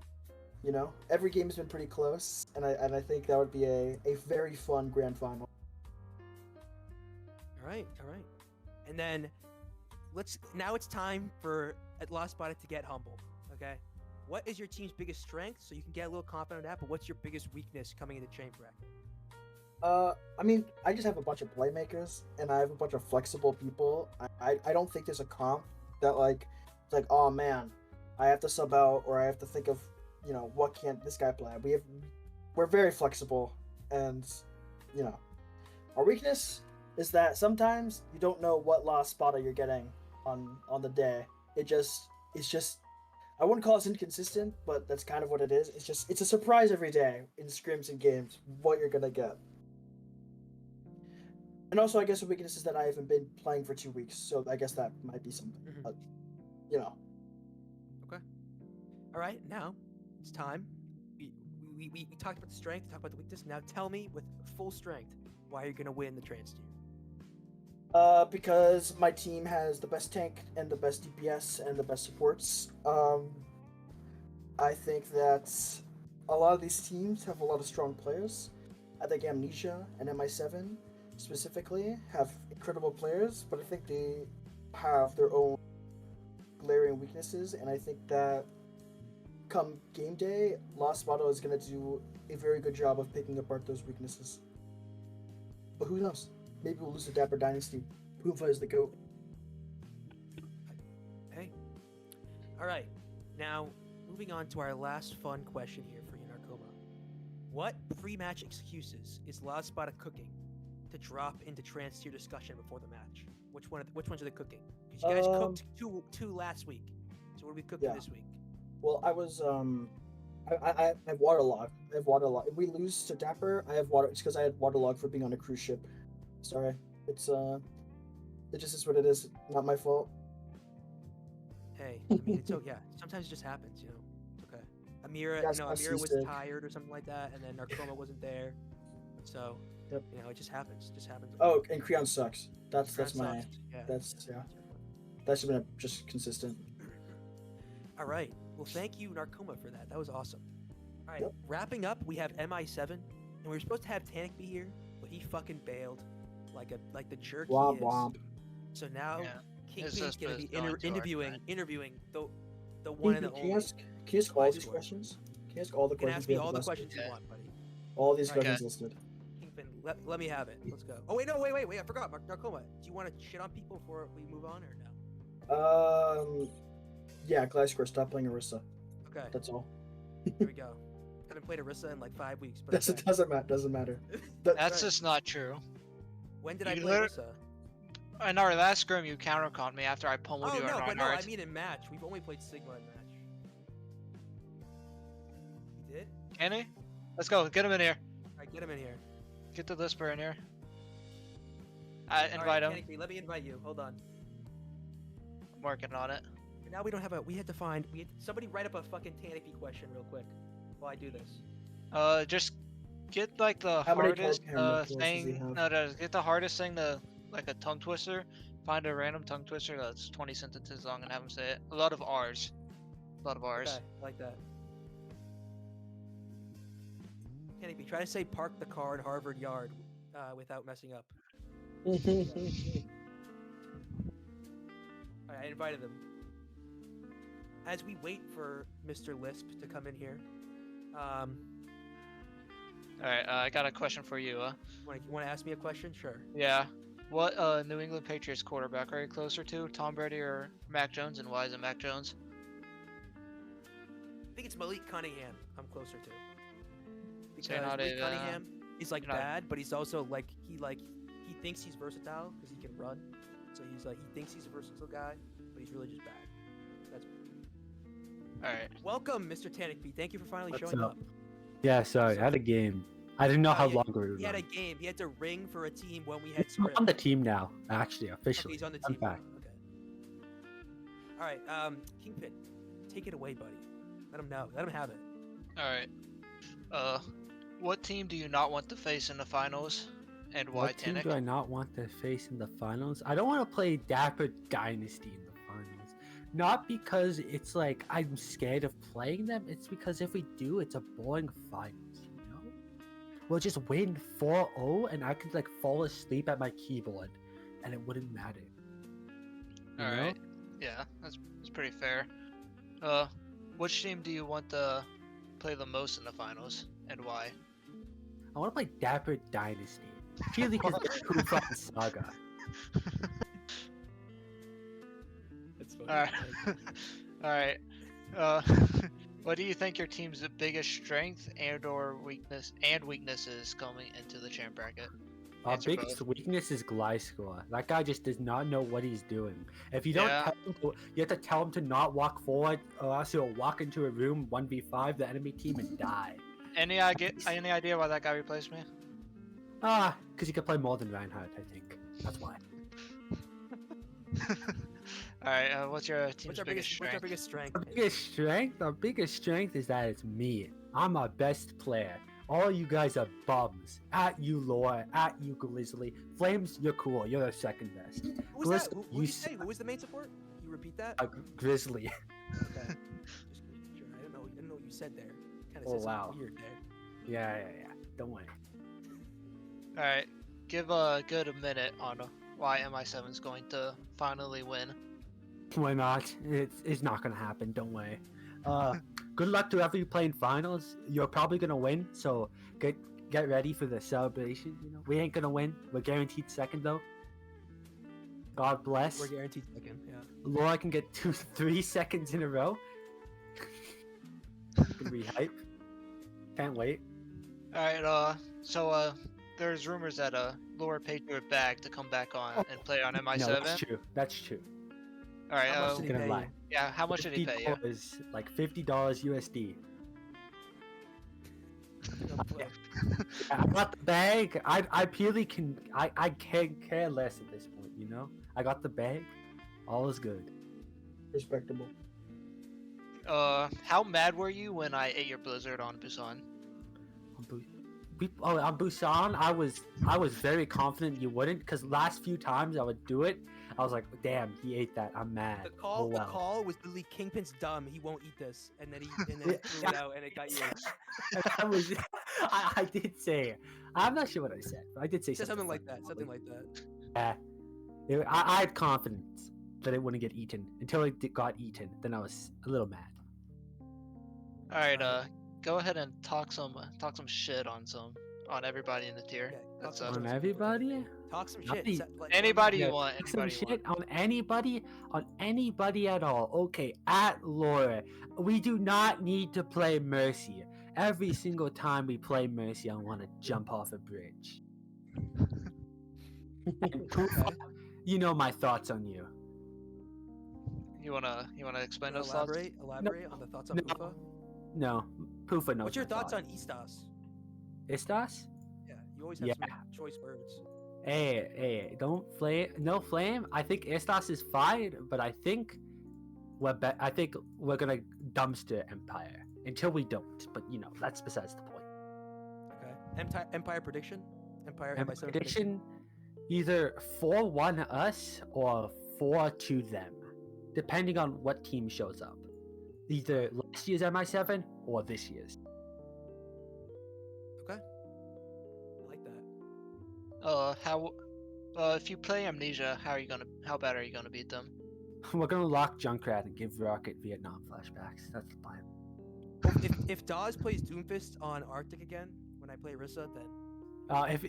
You know, every game has been pretty close, and I think that would be a very fun grand final. All right. And then now it's time for at Lost Spotted to get humble. Okay, what is your team's biggest strength? So you can get a little confident on that. But what's your biggest weakness coming into chain bracket? I mean, I just have a bunch of playmakers, and I have a bunch of flexible people. I don't think there's a comp that it's like, oh man, I have to sub out, or I have to think of, you know, what can't this guy play? We're very flexible, and you know, our weakness is that sometimes you don't know what Lost Spotter you're getting on the day. It's just I wouldn't call us inconsistent, but that's kind of what it is. It's a surprise every day in scrims and games what you're gonna get. And also, I guess the weakness is that I haven't been playing for 2 weeks, so I guess that might be something. But, you know. Okay. All right. Now it's time. We talked about the strength, talked about the weakness. Now tell me with full strength why you're gonna win the trans tier. Because my team has the best tank and the best DPS and the best supports. I think that a lot of these teams have a lot of strong players. I think Amnesia and MI7 specifically have incredible players, but I think they have their own glaring weaknesses, and I think that come game day, Lost Motto is going to do a very good job of picking apart those weaknesses. But who knows? Maybe we'll lose the Dapper Dynasty. Poompa is the GOAT. Hey. All right. Now, moving on to our last fun question here for you, Narcoma. What pre-match excuses is Lost Spotted cooking to drop into trans tier discussion before the match? Which ones are they cooking? Because you guys cooked two last week. So what are we cooking this week? Well, I was I have waterlog. I have waterlog. If we lose to Dapper, I have water. It's because I had waterlog for being on a cruise ship. Sorry. It just is what it is. Not my fault. Hey, I mean, it's yeah. Sometimes it just happens, you know. It's okay. Amira, Amira was tired or something like that, and then Narcoma wasn't there. So, yep. You know, it just happens. It just happens. Oh, and Creon sucks. That should have been just consistent. All right. Well, thank you, Narcoma, for that. That was awesome. All right. Wrapping up, we have MI7, and we were supposed to have Tannic be here, but he fucking bailed, like the jerk he is. Womp. So now Kingpin's gonna be interviewing the one and the only. Can you ask all these questions? Can you ask all the questions? Ask me all the questions you want, buddy. All these questions listed. Kingpin, let me have it. Let's go. Oh wait, I forgot. Narcoma, do you want to shit on people before we move on or no? Yeah, Gliscor, stop playing Orisa. Okay. That's all. Here we go. Haven't played Orisa in like 5 weeks. But Doesn't matter. That's just not true. When did I play Orisa? In our last scrim, you countercaught me after I pummeled you on Reinhardt. No, I mean in match. We've only played Sigma in match. You did? Kenny? Let's go. Get him in here. Alright, get him in here. Get the Lisper in here. I All invite right, him. Kenny, let me invite you. Hold on. I'm working on it. Now we don't have a. We had to find. Somebody write up a fucking Tanipy question real quick while I do this. Just get like the How many hardest toys does he thing. have? No, get the hardest thing to like a tongue twister. Find a random tongue twister that's 20 sentences long and have him say it. A lot of R's. A lot of R's. Okay, I like that. Canopy, try to say park the car in Harvard Yard without messing up. Alright, I invited them. As we wait for Mr. Lisp to come in here, Alright, I got a question for you. you want to ask me a question? Sure. Yeah. What New England Patriots quarterback are you closer to? Tom Brady or Mac Jones, and why is it Mac Jones? I think it's Malik Cunningham I'm closer to. So you're Because not Malik a, Cunningham is like you're not- bad, but he's also like he thinks he's versatile because he can run. So he's like he thinks he's a versatile guy, but he's really just bad. That's Alright. welcome, Mr. Tannickby. Thank you for finally What's showing up? up. Yeah, sorry, I had a game. I didn't know how yeah, long we were He had a going. game. He had to ring for a team when we had I'm script. on the team now, actually, Okay, officially. he's on the Fun team. now, fact. Okay. All right, Kingpin, take it away, buddy. Let him know. Let him have it. Alright. What team do you not want to face in the finals, and why, What team Tannick? do I not want to face in the finals? I don't want to play Dapper Dynasty in the finals. Not because it's like I'm scared of playing them, it's because if we do, it's a boring finals, you know? We'll just win 4-0 and I could like fall asleep at my keyboard and it wouldn't matter. You know? Alright. Yeah, that's pretty fair. Which team do you want to play the most in the finals, and why? I want to play Dapper Dynasty. Purely because it's Kufa and Saga. That's funny. Alright. Alright. What do you think your team's biggest strength and/or weakness is coming into the champ bracket? Our Answer biggest both. weakness is Gliscor. That guy just does not know what he's doing. If you don't Yeah. tell him to, you have to tell him to not walk forward, or else he'll walk into a room 1v5 the enemy team and die. Any idea why that guy replaced me? Because he can play more than Reinhardt, I think. That's why. Alright, what's your team's What's our biggest biggest strength? strength? Our biggest strength is that it's me. I'm our best player. All you guys are bums. At you, Lore. At you, Glizzly. Flames, you're cool. You're the second best. Who was that? Gliscor, Who you did you say? Who was the main support? Can you repeat that? Grizzly. Okay. Just making sure. I didn't know what you said there. Kind of Oh, said wow. something weird there. Yeah. Don't worry. Alright, give a good minute on why MI7's going to finally win. Why not? It's not gonna happen. Don't worry. Good luck to whoever you play in finals. You're probably gonna win, so get ready for the celebration. You know, we ain't gonna win. We're guaranteed second though. God bless. We're guaranteed second. Yeah. Laura can get 3 seconds in a row. Gonna be hype. Can't wait. Alright, so there's rumors that Laura paid your bag to come back on and play on MI7. No, that's true. That's true. Alright, How much did he Gonna pay lie. you? yeah, how much did he pay you? $50, like $50 USD. No play. I got the bag. I purely can. I can't care less at this point. You know. I got the bag. All is good. Respectable. How mad were you when I ate your blizzard on Busan? On Busan, I was very confident you wouldn't, because last few times I would do it, I was like, damn, he ate that. I'm mad. The call, Oh, the wow. call was literally Kingpin's dumb. He won't eat this, and then he threw it out, and it got you. I was, I did say it. I'm not sure what I said, but I did say He said something like funny. that. Something like that. Yeah. I had confidence that it wouldn't get eaten until it got eaten. Then I was a little mad. Alright, go ahead and talk some shit on everybody in the tier. Yeah, That's talk On some everybody? Talk some Not shit. me. Like, Anybody Yeah, you want, some anybody you shit want. on anybody at all. Okay, at Laura, we do not need to play Mercy. Every single time we play Mercy, I want to jump off a bridge. And Kufa, you know my thoughts on you. You wanna explain Wanna those thoughts? elaborate on the thoughts on No. Pufa. No, Pufa knows. What's your my thoughts on Istas? Estas? Yeah, you always have Yeah. some choice words. Hey, don't flame. No flame. I think Estos is fine, but I think I think we're gonna dumpster Empire until we don't. But that's besides the point. Okay. Empire prediction. Empire And MI7 prediction. prediction: either 4-1 us or 4-2 them, depending on what team shows up. Either last year's MI7 or this year's. Okay. I like that. If you play Amnesia, how bad are you gonna beat them? We're gonna lock Junkrat and give Rocket Vietnam flashbacks. That's the plan. If Dawes plays Doomfist on Arctic again when I play Rissa, then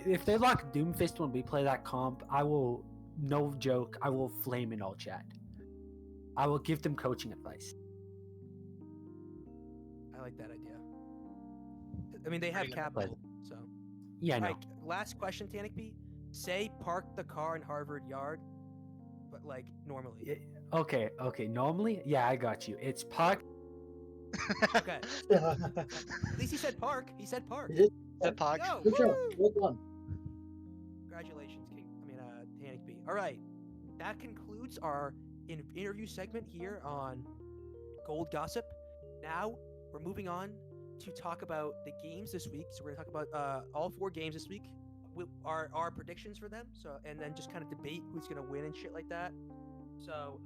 If they lock Doomfist when we play that comp, I will, no joke, I will flame in all chat. I will give them coaching advice. I like that idea. I mean, they have Pretty good capital, so. Yeah, no. Alright, last question, Tanic B. Say park the car in Harvard Yard, but like normally. Okay. Normally, yeah, I got you. It's park. Okay. At least he said park. He said park. You did. The Pog. Yo, Good job. woo! Well done. Congratulations, Tanic B. All right, that concludes our interview segment here on Gold Gossip. Now we're moving on to talk about the games this week. So we're gonna talk about all 4 games this week. Our predictions for them. So and then just kind of debate who's gonna win and shit like that. So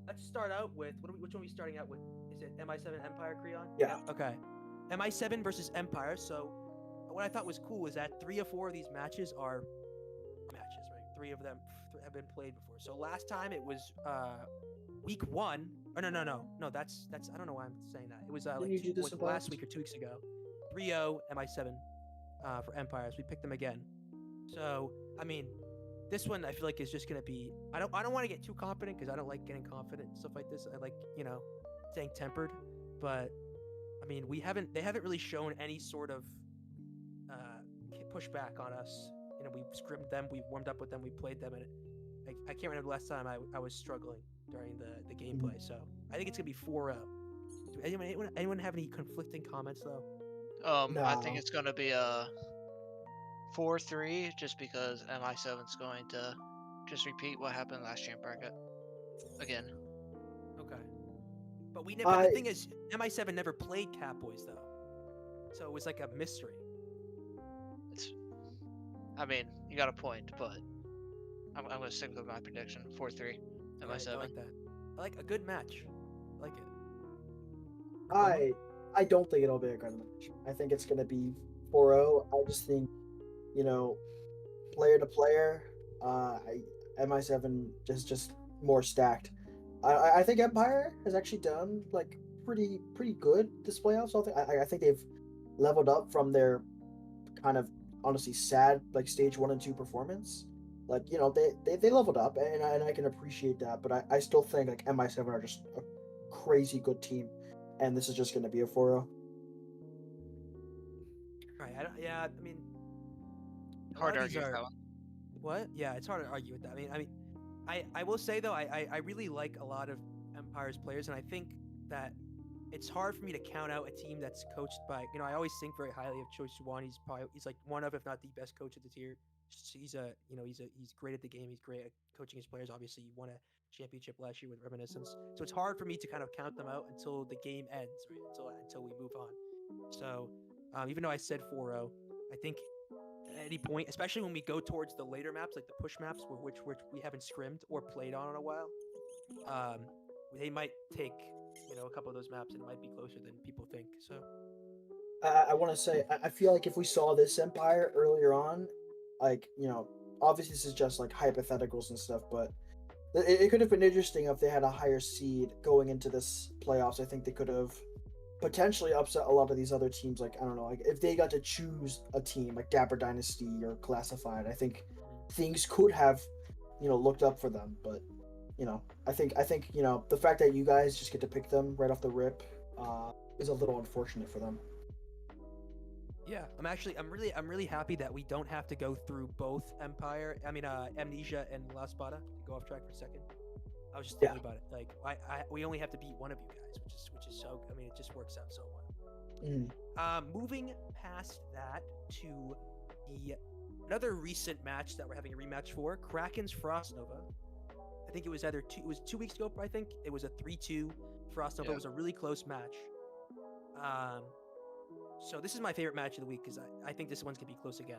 let's start out with which one are we starting out with? Is it MI7 Empire, Creon? Yeah. Okay. MI7 versus Empire. So what I thought was cool is that 3 or 4 of these matches are matches, right? 3 of them have been played before. So last time it was week 1. Oh no. That's I don't know why I'm saying that. It was Didn't you do this last last? week or 2 weeks ago. 3-0 MI7 for Empires. We picked them again. So I mean, this one I feel like is just gonna be. I don't want to get too confident because I don't like getting confident and stuff like this. I like staying tempered. But I mean, they haven't really shown any sort of pushback on us. We scrimmed them, we warmed up with them, we played them, and I can't remember the last time I was struggling during the gameplay. So I think it's gonna be 4-0. Do anyone have any conflicting comments though? I think No. it's gonna be a 4-3, just because MI7's going to just repeat what happened last champ bracket again. Okay. But but the thing is, MI7 never played Catboys though, so it was like a mystery. I mean, you got a point, but I'm gonna stick with my prediction: 4-3 MI7. I like that. I like a good match. I like it. I don't think it'll be a good match. I think it's gonna be 4-0. I just think, player to player, MI7 just more stacked. I think Empire has actually done like pretty good this playoffs. I think they've leveled up from their kind of honestly sad like stage 1 and 2 performance. Like they leveled up, and I can appreciate that. But I still think like MI7 are just a crazy good team, and this is just going to be a 4-0. Right. I mean, a Hard lot to of these argue with are- that one. What? Yeah, it's hard to argue with that. I will say though, I really like a lot of Empire's players, and I think that it's hard for me to count out a team that's coached by, I always think very highly of Choi Suwon. He's like one of, if not the best coach of the tier. He's great at the game. He's great at coaching his players. Obviously, he won a championship last year with Reminiscence. So it's hard for me to kind of count them out until the game ends, right? Until we move on. So even though I said 4-0, I think at any point, especially when we go towards the later maps, like the push maps, which we haven't scrimmed or played on in a while, they might take a couple of those maps, and it might be closer than people think. So I want to say I feel like if we saw this Empire earlier on, like obviously this is just like hypotheticals and stuff, but it could have been interesting if they had a higher seed going into this playoffs. I think they could have potentially upset a lot of these other teams. Like I don't know, like if they got to choose a team like Dapper Dynasty or Classified, I think things could have looked up for them. But I think the fact that you guys just get to pick them right off the rip is a little unfortunate for them. yeah, I'm really happy that we don't have to go through both Amnesia and La Spada. To go off track for a second, I was just thinking about it. Like we only have to beat one of you guys, which is so. I mean, it just works out so well. Moving past that to the another recent match that we're having a rematch for, Kraken's Frost Nova. I think it was either 2 weeks ago. I think it was a 3-2 Frost Nova. Yeah. It was a really close match. So this is my favorite match of the week because I think this one's gonna be close again.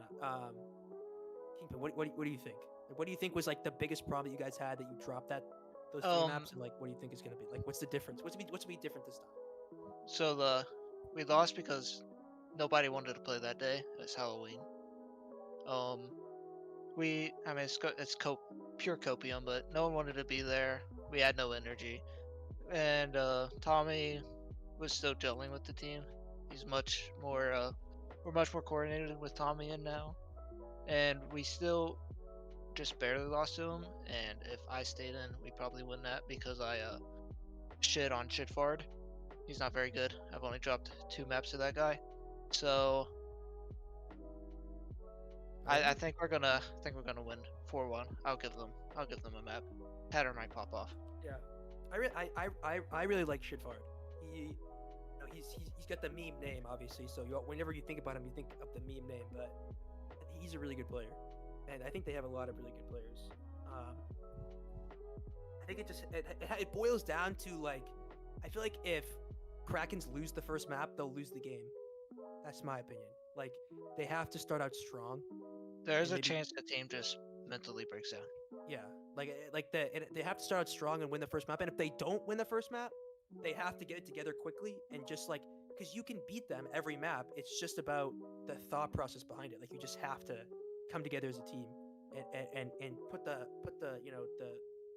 Kingpin, what do you think? Like, what do you think was like the biggest problem that you guys had that you dropped those three maps, and like what do you think is gonna be like? What's the difference? What's gonna be different this time? So we lost because nobody wanted to play that day. It's Halloween. I mean it's pure copium, but no one wanted to be there. We had no energy, and Tommy was still gelling with the team. He's much more. We're much more coordinated with Tommy in now, and we still just barely lost to him. And if I stayed in, we probably win that because I shit on Shitfard. He's not very good. I've only dropped 2 maps to that guy, so I think we're gonna win 4-1. I'll give them a map. Pattern might pop off. Yeah, I really like Shitfard. He's got the meme name, obviously. So whenever you think about him, you think of the meme name. But he's a really good player, and I think they have a lot of really good players. I think it boils down to like, I feel like if Krakens lose the first map, they'll lose the game. That's my opinion. Like they have to start out strong. There's a chance the team just mentally breaks down. Yeah, they have to start out strong and win the first map. And if they don't win the first map, they have to get it together quickly and just like, because you can beat them every map. It's just about the thought process behind it. Like you just have to come together as a team and put the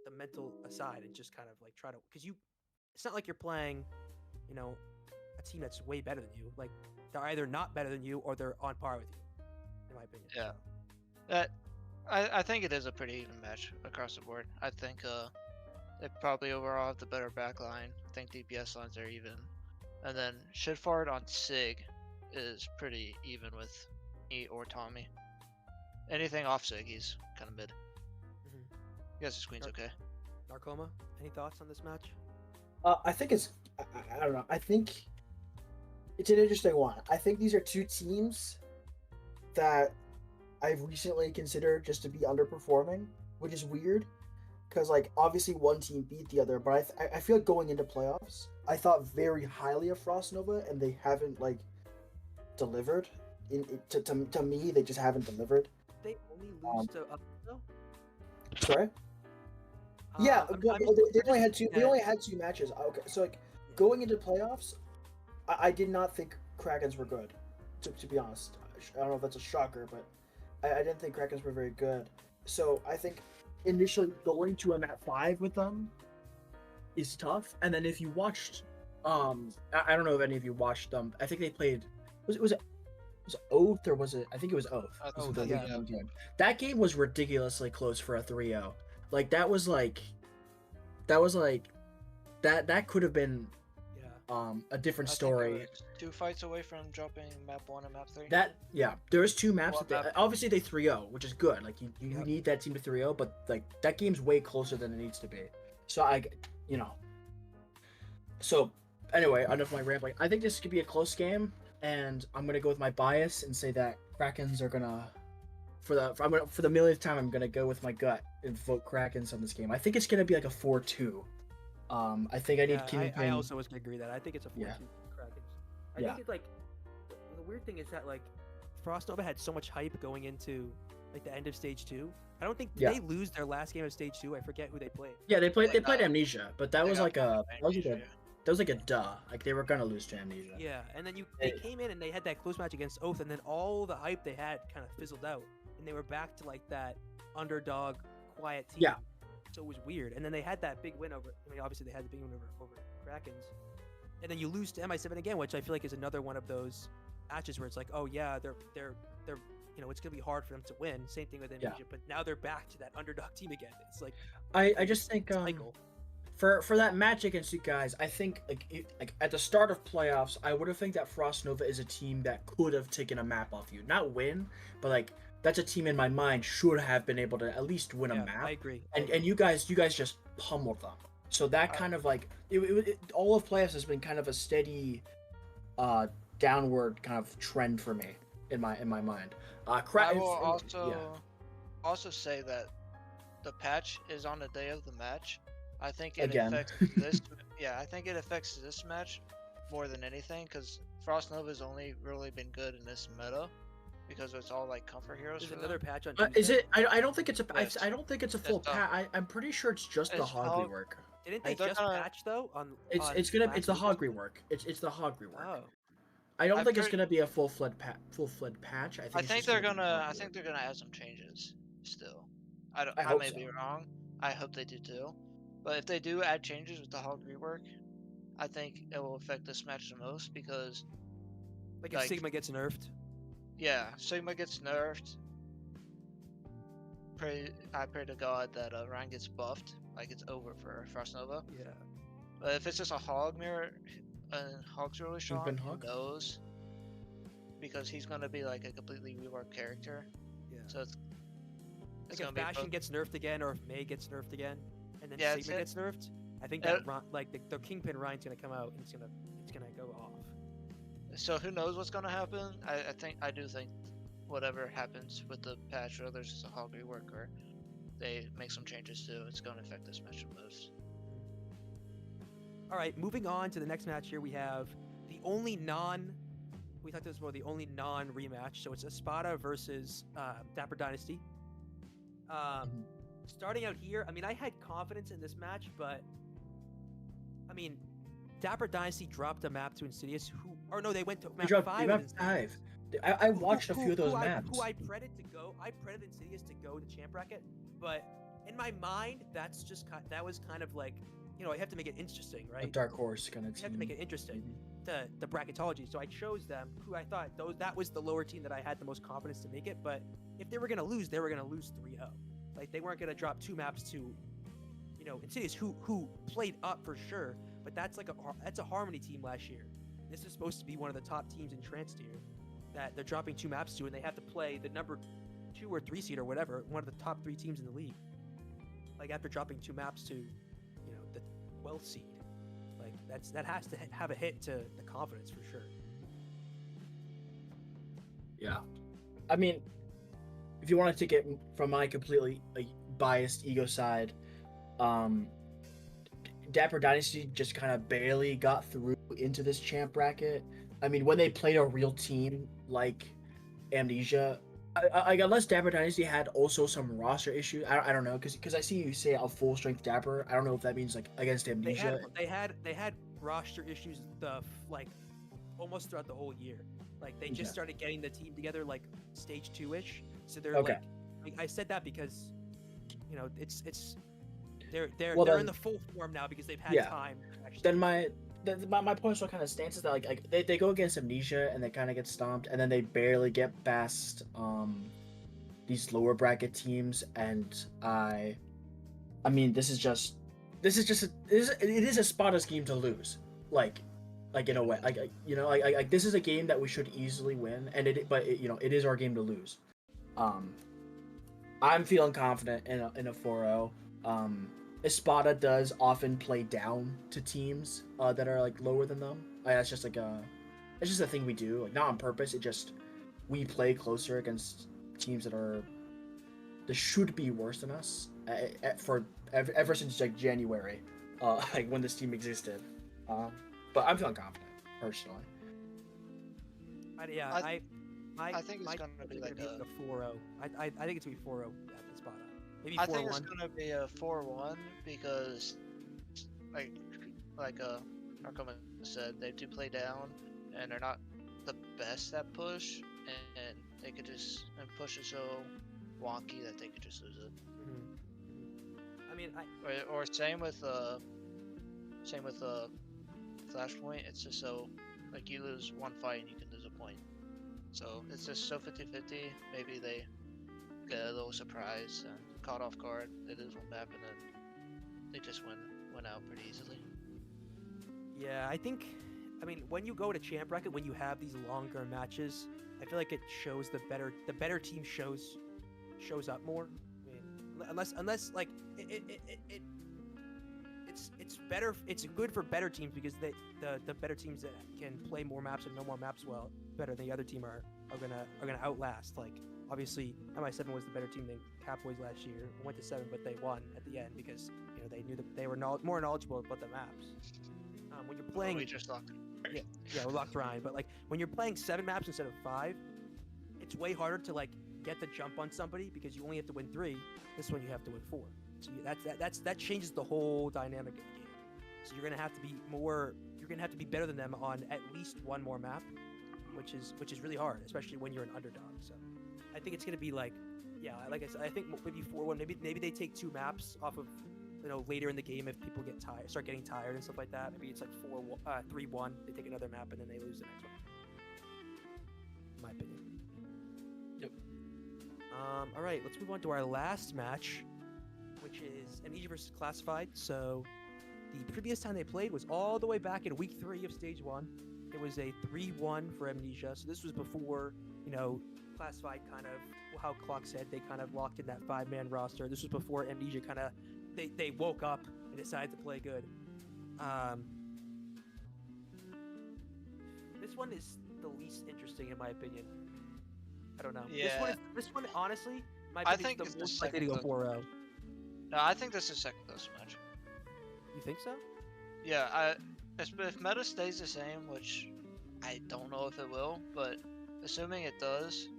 the mental aside and just kind of like try to, because it's not like you're playing, a team that's way better than you. Like they're either not better than you or they're on par with you, in my opinion. Yeah. That I think it is a pretty even match across the board. I think they probably overall have the better back line. I think DPS lines are even. And then Shitfard on Sig is pretty even with me or Tommy. Anything off Sig, he's kind of mid. Mm-hmm. I guess his queen's okay. Narcoma, any thoughts on this match? I think I don't know. I think it's an interesting one. I think these are two teams that I've recently considered just to be underperforming, which is weird. Because, like, obviously one team beat the other, but I feel like going into playoffs, I thought very highly of Frost Nova, and they haven't, like, delivered. To me, they just haven't delivered. They only lose to though? Sorry? Yeah, they only had two. They only had 2 matches. Okay, so, like, going into playoffs, I did not think Krakens were good, to be honest. I don't know if that's a shocker, but I didn't think Krakens were very good. So, I think initially going to a map 5 with them is tough, and then if you watched I don't know if any of you watched them. I think they played was it Oath, or was it, I think it was Oath. Oath, The yeah. League game. That game was ridiculously close for a 3-0. Like that could have been a different I think story. it was 2 fights away from dropping map 1 and map 3. There was 2 maps Well, that obviously they 3-0, which is good. Like you need that team to 3-0, but like that game's way closer than it needs to be. So So anyway, enough of my rambling. I think this could be a close game, and I'm gonna go with my bias and say that Krakens are gonna, for the millionth time, I'm gonna go with my gut and vote Krakens on this game. I think it's gonna be like a 4-2. I think I need Kingpin. I also was gonna agree that. I think it's a 4-2 Yeah. Krakens. I Yeah. think it's like the weird thing is that like Frost Nova had so much hype going into like the end of stage 2. I don't think did they lose their last game of stage 2. I forget who they played. Yeah, they played Amnesia, but that They was got like a Amnesia. that was like a duh. Like they were gonna lose to Amnesia. Yeah, and then they came in and they had that close match against Oath, and then all the hype they had kind of fizzled out, and they were back to like that underdog, quiet team. Yeah. So it was weird. And then they had that big win over. I mean, obviously they had the big win over Krakens, and then you lose to MI7 again, which I feel like is another one of those matches where it's like, oh yeah, they're it's gonna be hard for them to win. Same thing with Amnesia, but now they're back to that underdog team again. It's like I just think cycle. For that match against you guys, I think like at the start of playoffs, I would have think that Frost Nova is a team that could have taken a map off you, not win, but like that's a team in my mind should have been able to at least win a map. I agree. And you guys just pummeled them. So that kind of like all of playoffs has been kind of a steady, downward kind of trend for me. in my mind. I will also say that the patch is on the day of the match. I think it Again. affects this. Yeah, I think it affects this match more than anything because Frost Nova's only really been good in this meta because it's all like comfort heroes. There's for another them. patch on Tuesday. Is it? I don't think it's a. Yes. I don't think it's a full It's, patch. I'm pretty sure it's just the it's hog hog- rework. Didn't they they're just gonna- patch though? On It's on it's gonna last it's the week or hog something? rework. It's the hog rework. Oh, I don't I'm think it's pretty- gonna be a full-fledged patch. I think, I it's think just they're gonna be gonna. hog I think rework. they're gonna add some changes still. I don't. I I hope may so. be wrong. I hope they do too. But if they do add changes with the hog rework, I think it will affect this match the most because like if Like- Sigma gets nerfed. yeah, Sigma gets nerfed. I pray to God that Ryan gets buffed, like it's over for Frost Nova. Yeah. But if it's just a hog mirror, and Hog's really strong, Kingpin who Hog? knows? Because he's gonna be like a completely reworked character. Yeah. So it's Like gonna if be Bastion gets nerfed again, or if May gets nerfed again, and then Yeah, Sigma it's gets nerfed, I think Uh, that like the Kingpin Ryan's gonna come out and it's gonna go off. So who knows what's gonna happen? I do think whatever happens with the patch, whether it's just a hog rework or they make some changes too, it's gonna affect this match the most. All right, moving on to the next match here, we have the only we talked about the only non-rematch. So it's Espada versus Dapper Dynasty. Starting out here, I mean, I had confidence in this match, but I mean, Dapper Dynasty dropped a map to Insidious. They went to They map dropped 5. map with Insidious. 5. I watched a few of those maps. Who I predded to go. I predded Insidious to go to champ bracket, but in my mind, that was kind of like, I have to make it interesting, A right? dark horse kind of You team. have to make it interesting. Mhm. The bracketology. So I chose them, who I thought that was the lower team that I had the most confidence to make it. But if they were gonna lose, they were gonna lose 3-0. Like they weren't gonna drop 2 maps to, Insidious, who played up for sure. But that's a Harmony team last year. This is supposed to be one of the top teams in Trans tier that they're dropping 2 maps to, and they have to play the number 2 or 3 seed or whatever, one of the top 3 teams in the league. Like after dropping 2 maps to, the 12th seed. Like that has to have a hit to the confidence for sure. Yeah. I mean, if you want to take it from my completely biased ego side, Dapper Dynasty just kind of barely got through into this champ bracket. I mean, when they played a real team like Amnesia, unless Dapper Dynasty had also some roster issues, I don't know, because I see you say a full strength Dapper. I don't know if that means like against Amnesia. They had roster issues almost throughout the whole year. Like they just started getting the team together like stage 2-ish. So they're Okay. like I said that because it's they're Well, in then- the full form now because they've had Yeah. time. Actually. Then my point still kind of stands is that like they go against Amnesia and they kind of get stomped, and then they barely get past these lower bracket teams, and I mean it is a Spada scheme to lose, like in a way, like this is a game that we should easily win, and it is our game to lose. I'm feeling confident in a 4-0. Espada does often play down to teams that are like lower than them. That's just it's just a thing we do, like not on purpose. We play closer against teams that should be worse than us ever since like January, like when this team existed. But I'm feeling confident personally. I think it's gonna be like a 4-0. I think it's gonna be 4-0 at the Spada. Maybe 4-1. I think it's gonna be a 4-1 because, like Narcoma said, they do play down, and they're not the best at push, and they could just push is so wonky that they could just lose it. I mean, Or same with Flashpoint. It's just so like you lose one fight and you can lose a point. So it's just so 50-50. Maybe they get a little surprise and caught off guard. They lose one map and then they just went out pretty easily. Yeah, I mean, when you go to champ bracket, when you have these longer matches, I feel like it shows the better team shows it's better. It's good for better teams because the better teams that can play more maps and know more maps well better than the other team are gonna outlast. Like obviously, MI7 was the better team than Catboys last year. Went to 7, but they won at the end because they knew that they were more knowledgeable about the maps. When you're playing, We just locked. yeah, we locked Ryan. But like when you're playing 7 maps instead of 5, it's way harder to like get the jump on somebody because you only have to win 3. This one you have to win 4. So that changes the whole dynamic of the game. So you're gonna have to be more. You're gonna have to be better than them on at least one more map, which is really hard, especially when you're an underdog. So I think it's gonna be like, yeah, like I said, I think maybe 4-1. Maybe they take 2 maps off of later in the game if people start getting tired and stuff like that. Maybe it's like 3-1. They take another map and then they lose the next one. In my opinion. Yep. All right, let's move on to our last match, which is Amnesia versus Classified. So the previous time they played was all the way back in week 3 of stage 1. It was a 3-1 for Amnesia. So this was before, Classified kind of, how Clock said, they kind of locked in that 5-man roster. This was before Amnesia kind of, they woke up and decided to play good. This one is the least interesting in my opinion. I don't know. Yeah. This one honestly, I think the it's the most likely to go second 4-0. No, I think this is second closest match. You think so? Yeah, if meta stays the same, which I don't know if it will, but assuming it does,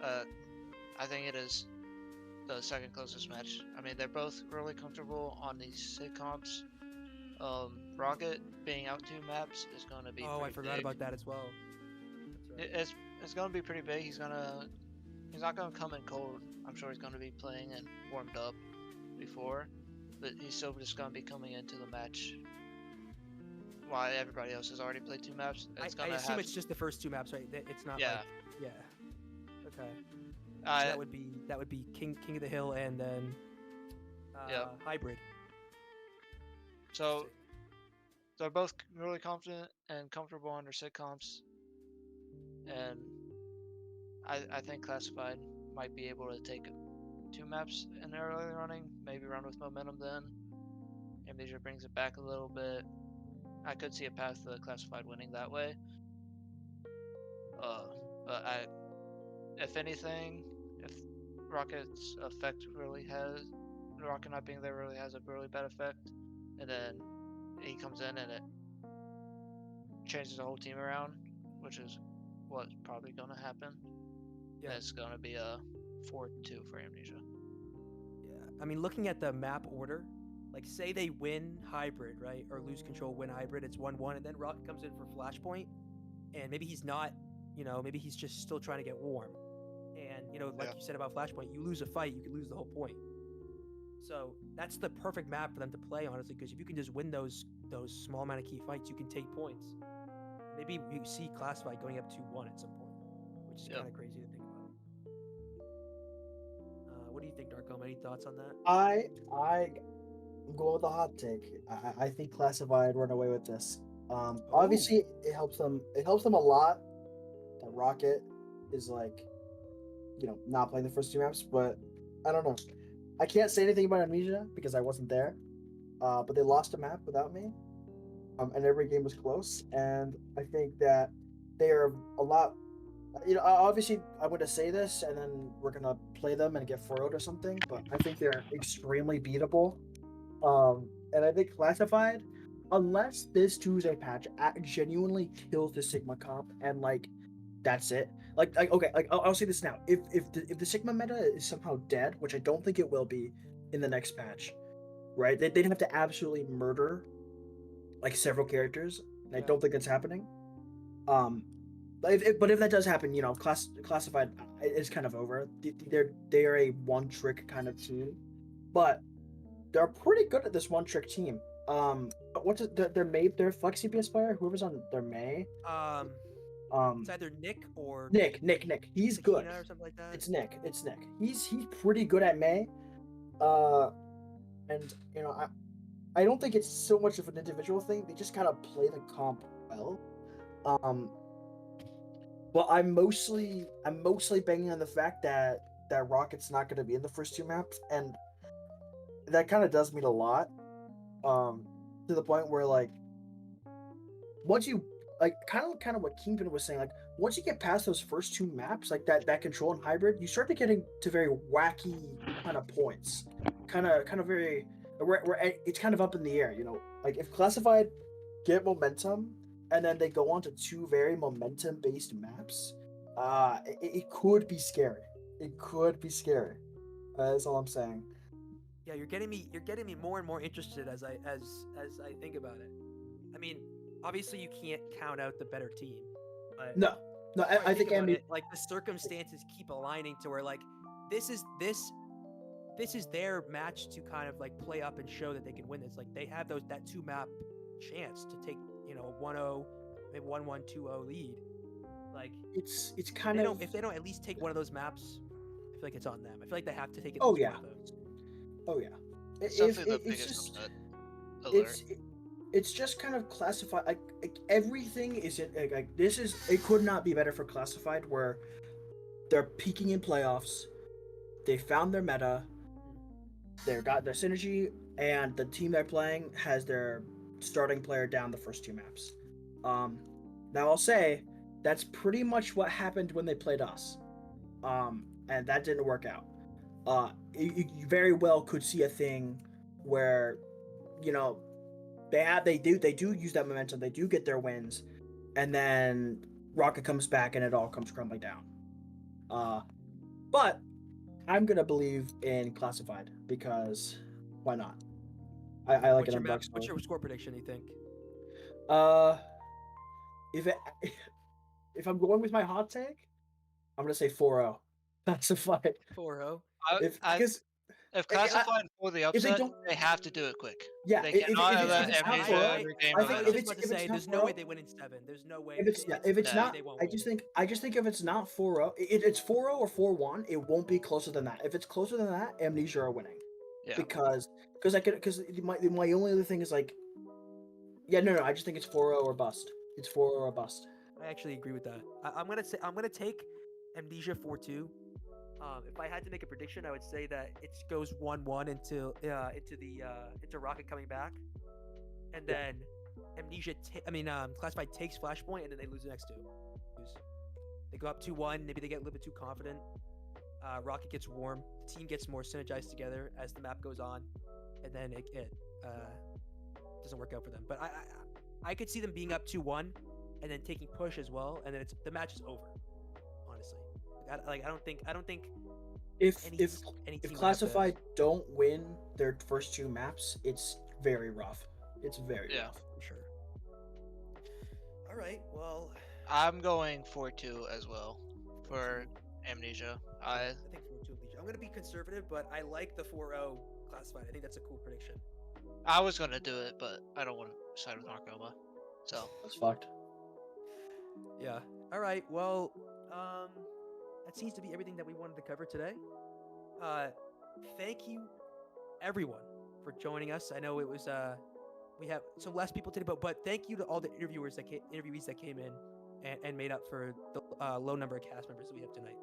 I think it is the second closest match. I mean, they're both really comfortable on these sitcoms. Rocket being out 2 maps is going to be I forgot big. about that as well. That's right. It's going to be pretty big. He's not going to come in cold. I'm sure he's going to be playing and warmed up before, but he's still just going to be coming into the match while everybody else has already played 2 maps. I assume it's just the first 2 maps, right? It's not. Yeah. Yeah. Okay. So that would be King of the Hill and then Hybrid. So they're both really confident and comfortable under sitcoms, and I think Classified might be able to take 2 maps in the early running, maybe run with momentum then. Amnesia brings it back a little bit. I could see a path to Classified winning that way. But if anything, if Rocket's effect Rocket not being there really has a really bad effect, and then he comes in and it changes the whole team around, which is what's probably going to happen. Yeah, it's going to be a 4-2 for Amnesia. Yeah, I mean, looking at the map order, like say they win Hybrid, right, or lose control, win Hybrid, it's 1-1, and then Rocket comes in for Flashpoint, and maybe he's not, maybe he's just still trying to get warm, and like you said about Flashpoint, you lose a fight, you could lose the whole point. So that's the perfect map for them to play, honestly, because if you can just win those small amount of key fights, you can take points. Maybe you see Classified going up 2-1 at some point, which is kind of crazy to think about. What do you think, Narcoma? Any thoughts on that? I'm going with a hot take. I think Classified run away with this. Obviously, it helps them. It helps them a lot that Rocket is like, not playing the first 2 maps. But I don't know. I can't say anything about Amnesia because I wasn't there. But they lost a map without me. And every game was close. And I think that they are a lot. Obviously, I'm going to say this, and then we're going to play them and get 4-0 or something. But I think they're extremely beatable. And I think Classified, unless this Tuesday patch genuinely kills the Sigma comp, and that's it. I'll say this now: if the Sigma meta is somehow dead, which I don't think it will be in the next patch, right? They'd have to absolutely murder several characters. And I don't think that's happening. But if that does happen, Classified is kind of over. They are a one-trick kind of team, but they're pretty good at this one-trick team. What's their May? Their Flex CPS player, whoever's on their May. It's either Nick or Nick. He's good. Or something like that. It's Nick. He's pretty good at May. And I don't think it's so much of an individual thing. They just kind of play the comp well. But I'm mostly banging on the fact that Rocket's not going to be in the first 2 maps, and that kind of does mean a lot. To the point where like once you like kind of what Kingpin was saying, like once you get past those first two maps, like that control and hybrid, you start to getting to very wacky kind of points, kind of very where it's kind of up in the air, you know. Like if Classified get momentum and then they go on to two very momentum based maps, it could be scary. It could be scary. That's all I'm saying. Yeah, you're getting me more and more interested as I think about it. I mean, obviously you can't count out the better team. But No, I think about it, like the circumstances keep aligning to where like this is their match to kind of like play up and show that they can win this. Like they have that 2-map chance to take, you know, 1-0, maybe 1-1, 2-0 lead. Like it's kind of if they don't at least take one of those maps, I feel like it's on them. I feel like they have to take at Oh, least yeah. one of those. oh yeah. It's If- definitely the it's biggest just upset alert. it's just kind of classified. Like everything is like this is it could not be better for Classified, where they're peaking in playoffs. They found their meta. They got their synergy, and the team they're playing has their starting player down the first two maps. Now I'll say that's pretty much what happened when they played us, and that didn't work out. You very well could see a thing where, you know, they do use that momentum, they do get their wins, and then Rocket comes back and it all comes crumbling down. But I'm gonna believe in Classified because why not? I like What's it. what's your score prediction, you think? If I'm going with my hot take, I'm gonna say 4-0. Classified. 4-0. Because If Classified pull the if they upset, don't- they have to do it quick. yeah, They if cannot let it's not Amnesia 4-0, regain I I think was if just momentum. it's about to say, not there's no 4-0, way they win in 7. There's no way. if it's no, not, they won't I win. just think if it's not 4-0, it's 4-0 or 4-1, it won't be closer than that. If it's closer than that, Amnesia are winning. Yeah. Because my only other thing is like, yeah, no, I just think it's 4-0 or bust. It's 4-0 or bust. I actually agree with that. I'm gonna take Amnesia 4-2. If I had to make a prediction, I would say that it goes 1-1 into Rocket coming back, and then Amnesia. Classified takes Flashpoint, and then they lose the next two. They go up 2-1. Maybe they get a little bit too confident. Rocket gets warm. The team gets more synergized together as the map goes on, and then it doesn't work out for them. But I could see them being up 2-1, and then taking push as well, and then the match is over. Honestly, I don't think If any team would have Classified don't win their first two maps, it's very rough. It's very Yeah. rough. for sure. All right, well, I'm going 4-2 as well for Amnesia. I think 4-2 Amnesia. I'm gonna be conservative, but I like the 4-0 Classified. I think that's a cool prediction. I was gonna do it, but I don't want to side with Narcoma. So That's fucked. Yeah. All right. Well, that seems to be everything that we wanted to cover today. Thank you, everyone, for joining us. I know it was we have some less people today, but thank you to all the interviewees that came in and made up for the low number of cast members that we have tonight.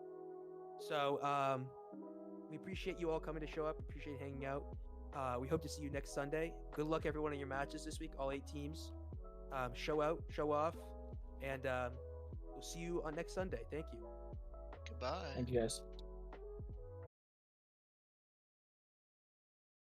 So we appreciate you all coming to show up. Appreciate hanging out. We hope to see you next Sunday. Good luck, everyone, in your matches this week. All 8 teams. Show out, show off, and we'll see you on next Sunday. Thank you. goodbye. Thank you guys.